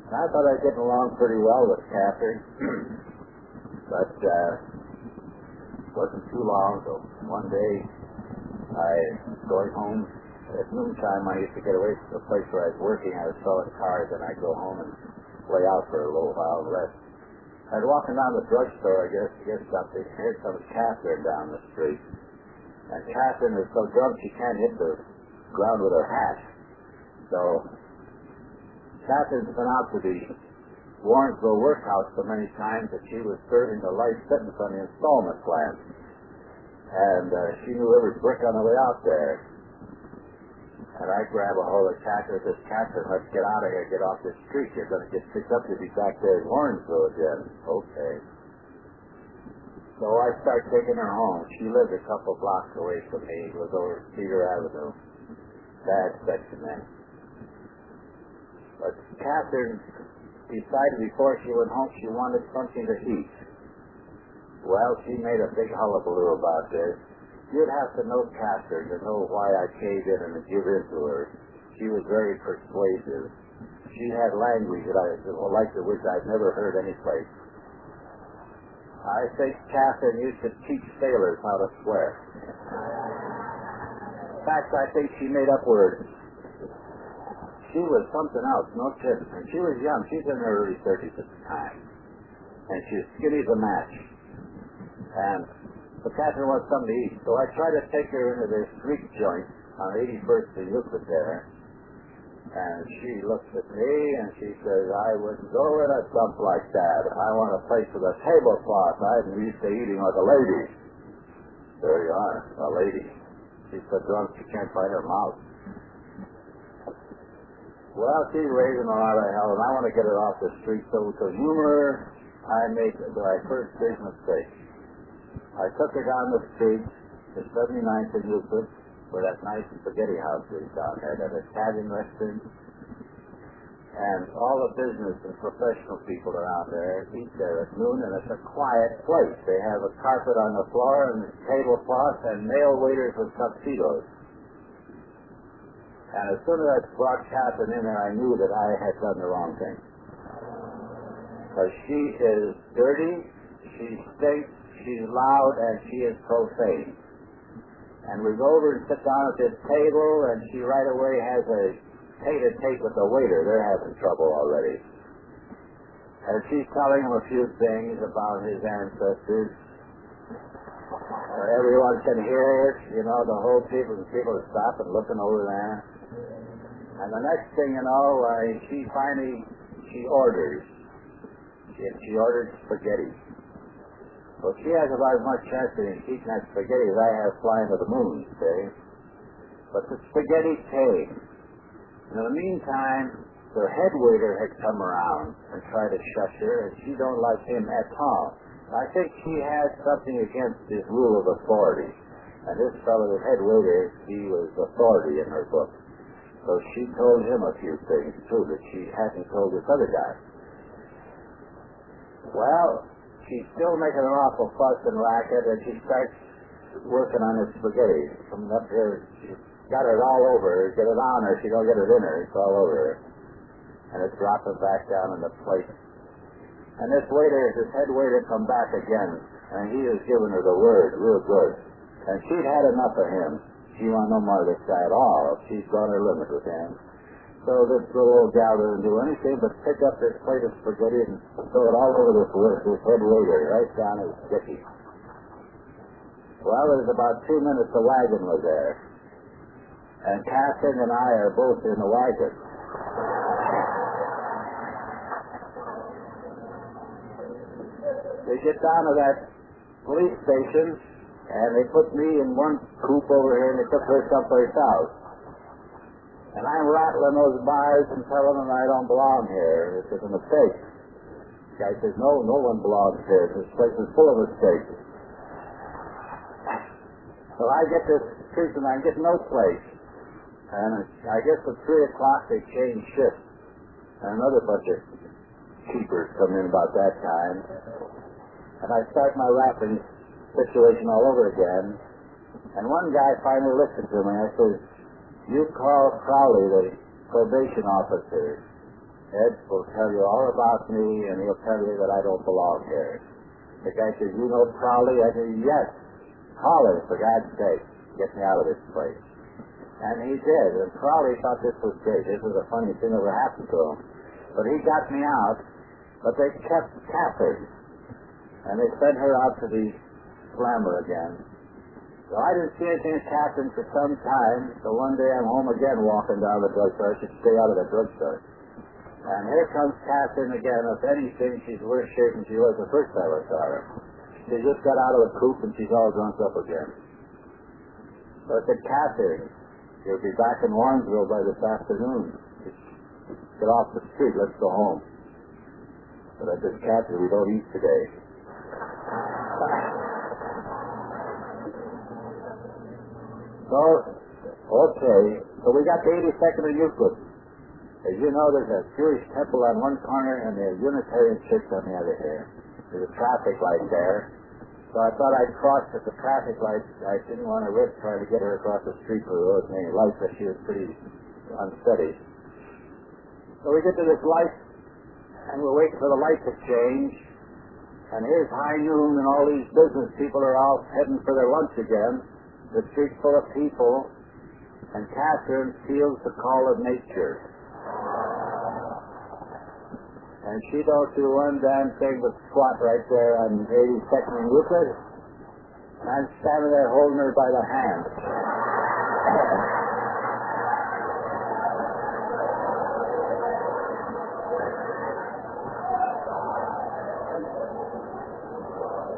And I thought I was getting along pretty well with Catherine. But it wasn't too long, so one day Going home at noontime, I used to get away from the place where I was working. I was selling cars, and I'd go home and lay out for a little while and rest. I'd walking down the drugstore, I guess, to get something. I heard some Catherine down the street. And Catherine is so drunk she can't hit the ground with her hat. So Catherine's been out to the Warrensville workhouse so many times that she was serving a life sentence on the installment plan. And she knew every brick on the way out there. And I grab a hold of Catherine. This Catherine, let's get out of here, get off this street. You're going to get picked up to be back there in Warrensville again. Okay. So I start taking her home. She lived a couple blocks away from me. It was over Cedar Avenue. Bad section then. But Catherine decided before she went home she wanted something to eat. Well, she made a big hullabaloo about this. You'd have to know Catherine to know why I caved in and give in to her. She was very persuasive. She had language that like the which I'd never heard anyplace. I think Catherine used to teach sailors how to swear. In fact, I think she made up words. She was something else, no kidding. And she was young. She's in her early 30s at the time. And she was skinny as a match. And but Catherine wants something to eat. So I try to take her into this Greek joint on 81st and Euclid there. And she looks at me and she says, I wouldn't go in a dump like that. I want a place with a tablecloth. I'm used to eating like a lady. There you are, a lady. She's so drunk she can't find her mouth. Well, she's raising a lot of hell, and I want to get her off the street. So with the humor, I made my first big mistake. I took her down the street to 79th and Euclid, where that nice spaghetti house is down there, that Italian restaurant. And all the business and professional people are out there, eat there at noon, and it's a quiet place. They have a carpet on the floor and tablecloth and male waiters with tuxedos. And as soon as I brought Catherine in there, I knew that I had done the wrong thing. Because she is dirty, she stinks, she's loud, and she is profane. And we go over and sit down at this table, and she right away has a tete-a-tete with the waiter. They're having trouble already. And she's telling him a few things about his ancestors. Everyone can hear it, you know, the whole people are stopping, looking over there. And the next thing you know, she orders. She ordered spaghetti. Well, she has about as much chance in eating that spaghetti as I have flying to the moon, see? But the spaghetti came. And in the meantime, the head waiter had come around and tried to shush her, and she don't like him at all. I think she has something against this rule of authority. And this fellow, the head waiter, he was authority in her book. So she told him a few things, too, that she hadn't told this other guy. Well, she's still making an awful fuss and racket, and she starts working on this spaghetti. From up here, she's got it all over her. Get it on her. She don't get it in her. It's all over her. And it's dropping back down in the plate. And this head waiter come back again, and he is giving her the word real good. And she'd had enough of him. She wanted no more of this guy at all. She's gone her limit with him. So this little old gal doesn't do anything but pick up this plate of spaghetti and throw it all over this head waiter, right down his dicky. Well, it was about 2 minutes the wagon was there. And Catherine and I are both in the wagon. They get down to that police station, and they put me in one coop over here, and they took her someplace else. And I'm rattling those bars and telling them I don't belong here. This is a mistake. The guy says, no one belongs here. This place is full of mistakes. So I get this treatment, I get no place. And I guess at 3 o'clock they change shifts. And another bunch of keepers come in about that time. And I start my rapping situation all over again. And one guy finally listened to me. I says, you call Crowley, the probation officer. Ed will tell you all about me, and he'll tell you that I don't belong here. The guy says, you know Crowley? I said, yes. Call him, for God's sake. get me out of this place. And he did, and Crowley thought this was great. This was the funniest thing that ever happened to him. But he got me out, but they kept Catherine, and they sent her out to the slammer again. So I didn't see anything of Catherine for some time, so one day I'm home again walking down the drugstore. I should stay out of the drugstore. And here comes Catherine again. If anything, she's worse shape than she was the first time I saw her. She just got out of the coop and she's all drunk up again. So I said, Catherine, you'll be back in Warrensville by this afternoon. Get off the street, let's go home. But I said, Catherine, we don't eat today. So, okay. So we got to 82nd and Euclid. As you know, there's a Jewish temple on one corner and the Unitarian Church on the other here. There's a traffic light there. So I thought I'd cross at the traffic light. I didn't want to risk trying to get her across the street for there wasn't any light, but she was pretty unsteady. So we get to this light, and we're waiting for the light to change. And here's high noon, and all these business people are out heading for their lunch again. The street's full of people, and Catherine feels the call of nature. And she don't do one damn thing but squat right there on 82nd and Euclid. And I'm standing there holding her by the hand.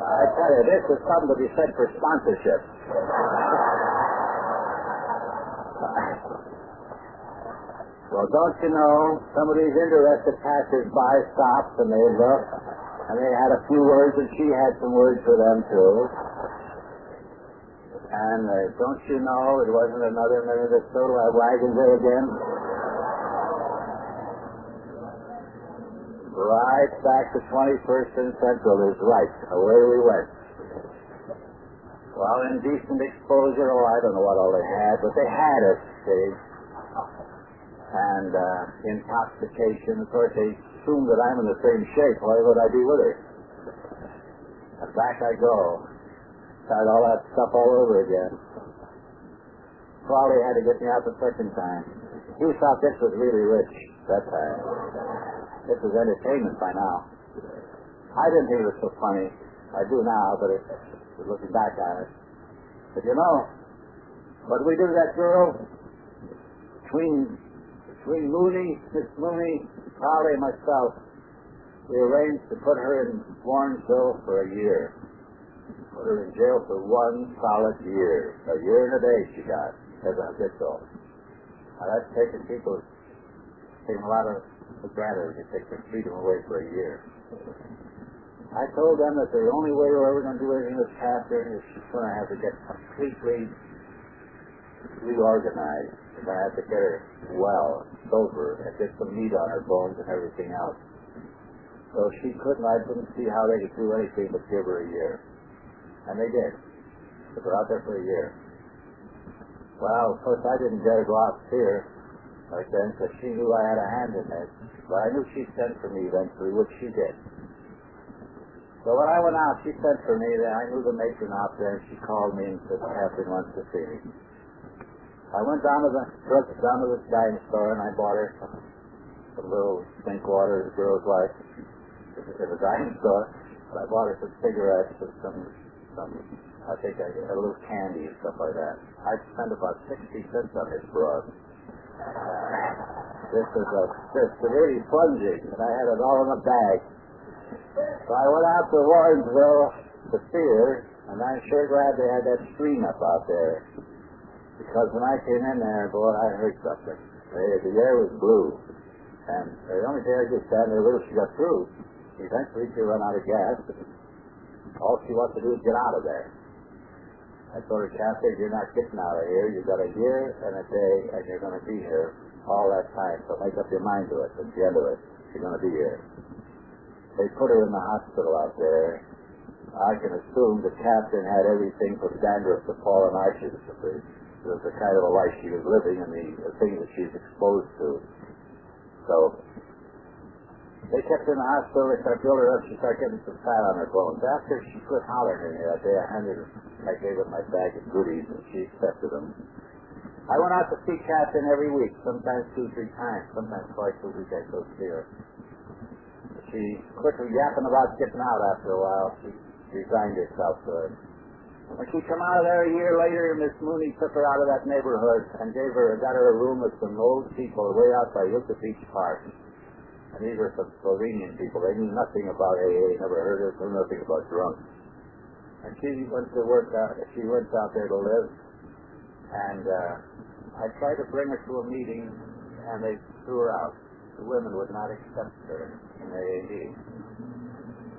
I tell you, this is something to be said for sponsorship. Well, don't you know, some of these interested passers-by stopped and they looked, and they had a few words, and she had some words for them, too. And don't you know, it wasn't another minute or so to have wagons there again? Right back to 21st and Central is right. Away we went. Well, indecent exposure, oh, I don't know what all they had, but they had us, see. And intoxication, of course, they assume that I'm in the same shape. Why would I be with her? And back I go. Start all that stuff all over again. Crowley had to get me out the second time. He thought this was really rich that time. This was entertainment by now. I didn't think it was so funny. I do now, but it's looking back on it. But you know, what we do to that girl, between Miss Mooney, Crowley, and myself, we arranged to put her in Warrensville for a year. Put her in jail for 1 solid year. A year and a day she got as a habitual. Now that's taking a lot of for granted when you take their freedom away for a year. I told them that the only way we're ever going to do anything with Catherine is she's going to have to get completely reorganized. We're going to have to get her well, sober, and get some meat on her bones and everything else. So I couldn't see how they could do anything but give her a year. And they did. They were out there for a year. Well, of course, I didn't dare go out here like then, because she knew I had a hand in this. But I knew she'd send for me eventually, which she did. So when I went out, she sent for me. Then I knew the matron out there, and she called me and said, Catherine wants to see me. I went down to the dime store, and I bought her some little stink water the girls like at the dime store. But I bought her some cigarettes and some I think a little candy and stuff like that. I spent about 60 cents on this broad. This is really plunging, and I had it all in a bag. So I went out to Warrensville to see her, and I'm sure glad they had that screen up out there. Because when I came in there, boy, I heard something. The air was blue. And the only thing I could stand there with her, she got through. Eventually she ran out of gas, and all she wants to do is get out of there. I told her, Catherine, you're not getting out of here. You've got a year and a day, and you're going to be here all that time. So make up your mind to it. At the end of it, you're going to be here. They put her in the hospital out there. I can assume that Catherine had everything from dandruff to fallen arches. It was the kind of a life she was living and the things that she's exposed to. So They kept her in the hospital. They started building her up. She started getting some fat on her bones. After she quit hollering at me that day, I gave her my bag of goodies, and she accepted them. I went out to see Catherine every week, sometimes 2-3 times, sometimes twice a week I'd go see her. She quit yapping about getting out after a while. She resigned herself to it. When she came out of there a year later, Miss Mooney took her out of that neighborhood and got her a room with some old people way out by Yucca Beach Park. And these are some Slovenian people. They knew nothing about AA, never heard of it, knew nothing about drunk. And she went to work out. She went out there to live. And I tried to bring her to a meeting, and they threw her out. The women would not accept her in AA.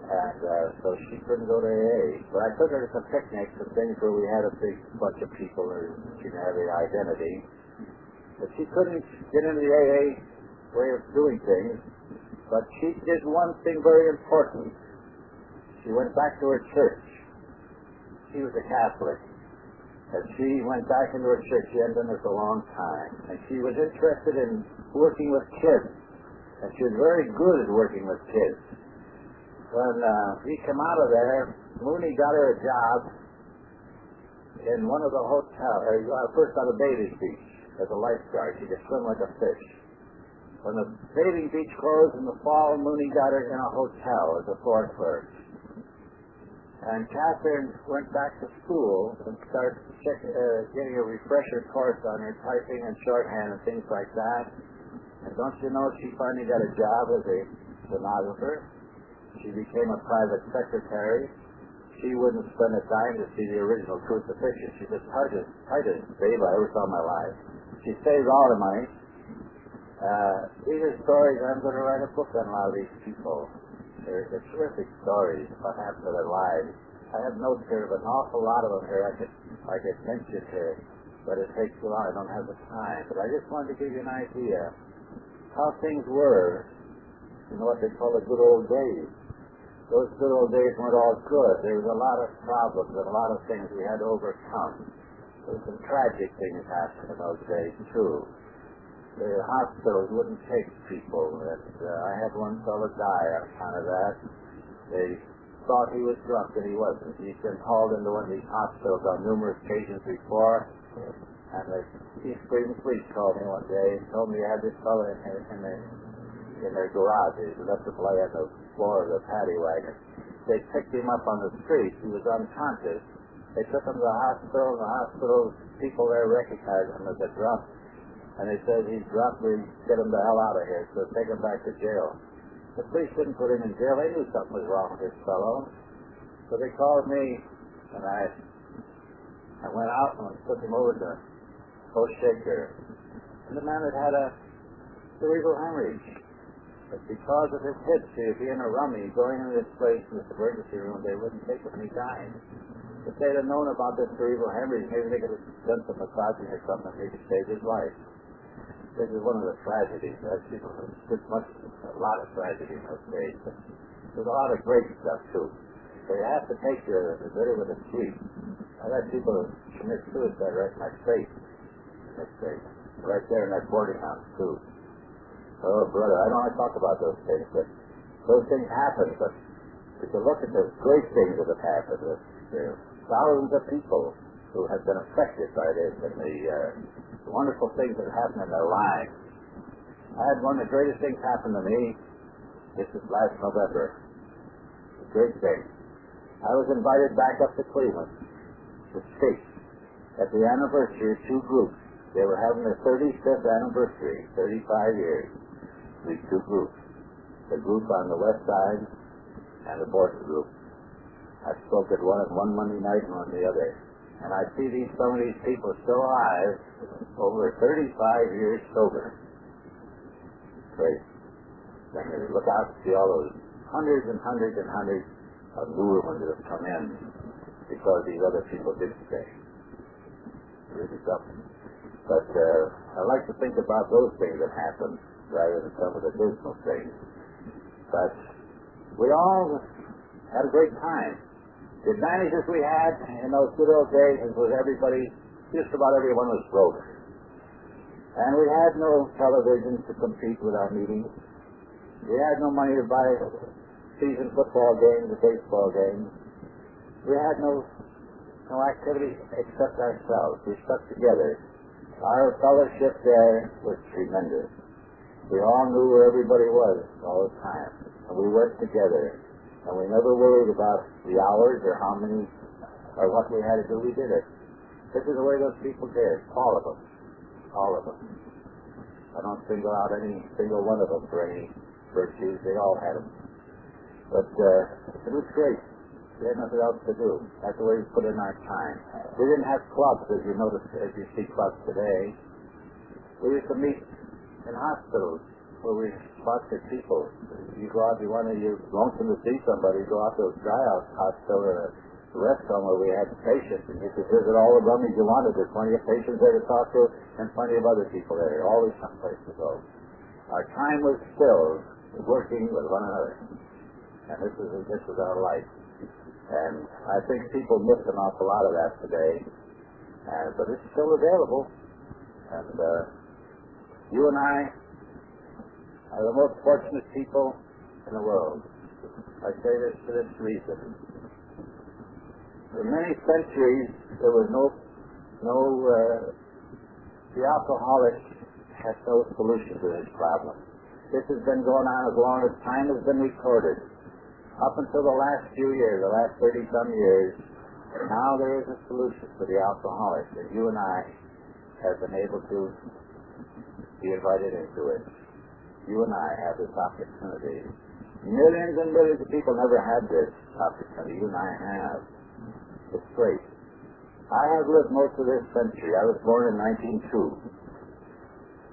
And so she couldn't go to AA. But I took her to some picnics and things where we had a big bunch of people, and she didn't have the identity. But she couldn't get into the AA way of doing things. But she did one thing very important. She went back to her church. She was a Catholic. And she went back into her church. She hadn't done this a long time. And she was interested in working with kids. And she was very good at working with kids. When we came out of there, Mooney got her a job in one of the hotels, first on the bathing beach as a lifeguard. She could swim like a fish. When the bathing beach closed in the fall, Mooney got her in a hotel as a floor clerk. And Catherine went back to school and started getting a refresher course on her typing and shorthand and things like that. And don't you know, she finally got a job as a stenographer. She became a private secretary. She wouldn't spend a dime to see the original crucifixion. She's the tightest babe I ever saw in my life. She saved all the money. These are stories. I'm going to write a book on a lot of these people. They're terrific stories about half of their lives. I have notes here of an awful lot of them here I could mention here, but it takes too long. I don't have the time. But I just wanted to give you an idea how things were in what they call the good old days. Those good old days weren't all good. There was a lot of problems and a lot of things we had to overcome. There were some tragic things happened in those days, too. The hospitals wouldn't take people. I had one fellow die on account of that. They thought he was drunk, and he wasn't. He'd been hauled into one of these hospitals on numerous occasions before, and the East Green Police called me one day and told me they had this fellow in their garages, left to play on the floor of the paddy wagon. They picked him up on the street. He was unconscious. They took him to the hospital, and the hospital people there recognized him as a drunk. And they said, he's drunk, we get him the hell out of here, so take him back to jail. The police didn't put him in jail. They knew something was wrong with this fellow. So they called me, and I went out and took him over to Post Shaker. And the man had a cerebral hemorrhage. But because of his history of being a rummy, going into this place in this emergency room, they wouldn't take him, and he died. If they'd have known about this cerebral hemorrhage, maybe they could have done some massaging or something, and maybe saved his life. This is one of the tragedies. There's a lot of tragedy in those days. But there's a lot of great stuff, too. So you have to take the bitter with the sweet. I've had people commit suicide right in my face. Right there in that boarding house, too. Oh, brother, I don't want to talk about those things, but those things happen. But if you look at the great things that have happened, there are thousands of people who have been affected by this and the wonderful things that happen in their lives. I had one of the greatest things happen to me this last November. A great thing. I was invited back up to Cleveland to speak at the anniversary of two groups. They were having their 35th anniversary, 35 years, these two groups. The group on the west side and the Boston group. I spoke at one Monday night and one the other. And I see some of these people still alive over 35 years sober. Great. Then you look out and see all those hundreds and hundreds and hundreds of newer ones that have come in because these other people didn't stay. Really something. But I like to think about those things that happen rather than some of the dismal things. But we all had a great time. The advantages we had in those good old days was just about everyone was sober. And we had no television to compete with our meetings. We had no money to buy season football games or baseball games. We had no activity except ourselves. We stuck together. Our fellowship there was tremendous. We all knew where everybody was all the time, and we worked together, and we never worried about the hours or how many or what we had to do. We did it. This is the way those people did, all of them. All of them. I don't single out any single one of them for any virtues. They all had them. But it was great. We had nothing else to do. That's the way we put in our time. We didn't have clubs, as you notice, as you see clubs today. We used to meet in hospitals where we sponsored people. You go out, you're lonesome to see somebody, go out to a tryout hospital or a rest home where we had patients, and you could visit all the rummies you wanted. There's plenty of patients there to talk to, and plenty of other people there. Always someplace to go. Our time was filled working with one another, and this was our life. And I think people miss an awful lot of that today, but it's still available. And you and I are the most fortunate people in the world. I say this for this reason. For many centuries, there was the alcoholic has no solution to this problem. This has been going on as long as time has been recorded. Up until the last few years, the last 30-some years, now there is a solution for the alcoholic, and you and I have been able to be invited into it. You and I have this opportunity. Millions and millions of people never had this opportunity. You and I have. It's great. I have lived most of this century. I was born in 1902.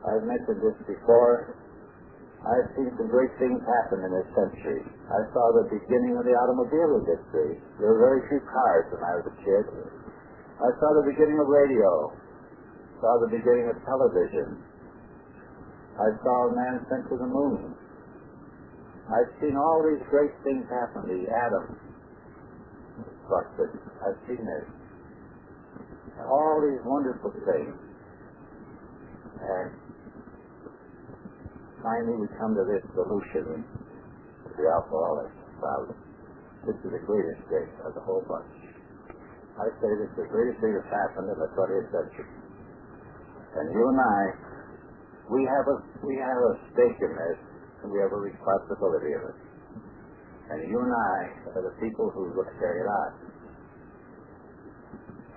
I've mentioned this before. I've seen some great things happen in this century. I saw the beginning of the automobile industry. There were very few cars when I was a kid. I saw the beginning of radio. Saw the beginning of television. I saw a man sent to the moon. I've seen all these great things happen. The atom busted. I've seen this. All these wonderful things. And finally we come to this solution to the alcoholic problem. This is the greatest thing of the whole bunch. I say this is the greatest thing that's happened in the 20th century. And you and I, we have a stake in this, and we have a responsibility in it. And you and I are the people who will carry it on.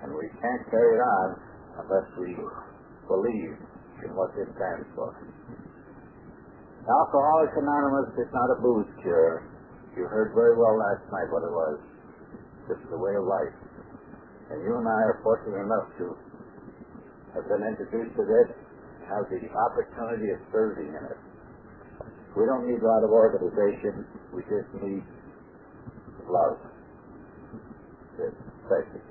And we can't carry it on unless we believe in what this stands for. Alcoholics Anonymous is not a booze cure. You heard very well last night what it was. This is a way of life. And you and I are fortunate enough to have been introduced to this, have the opportunity of serving in it. We don't need a lot of organization. We just need love. It's basic.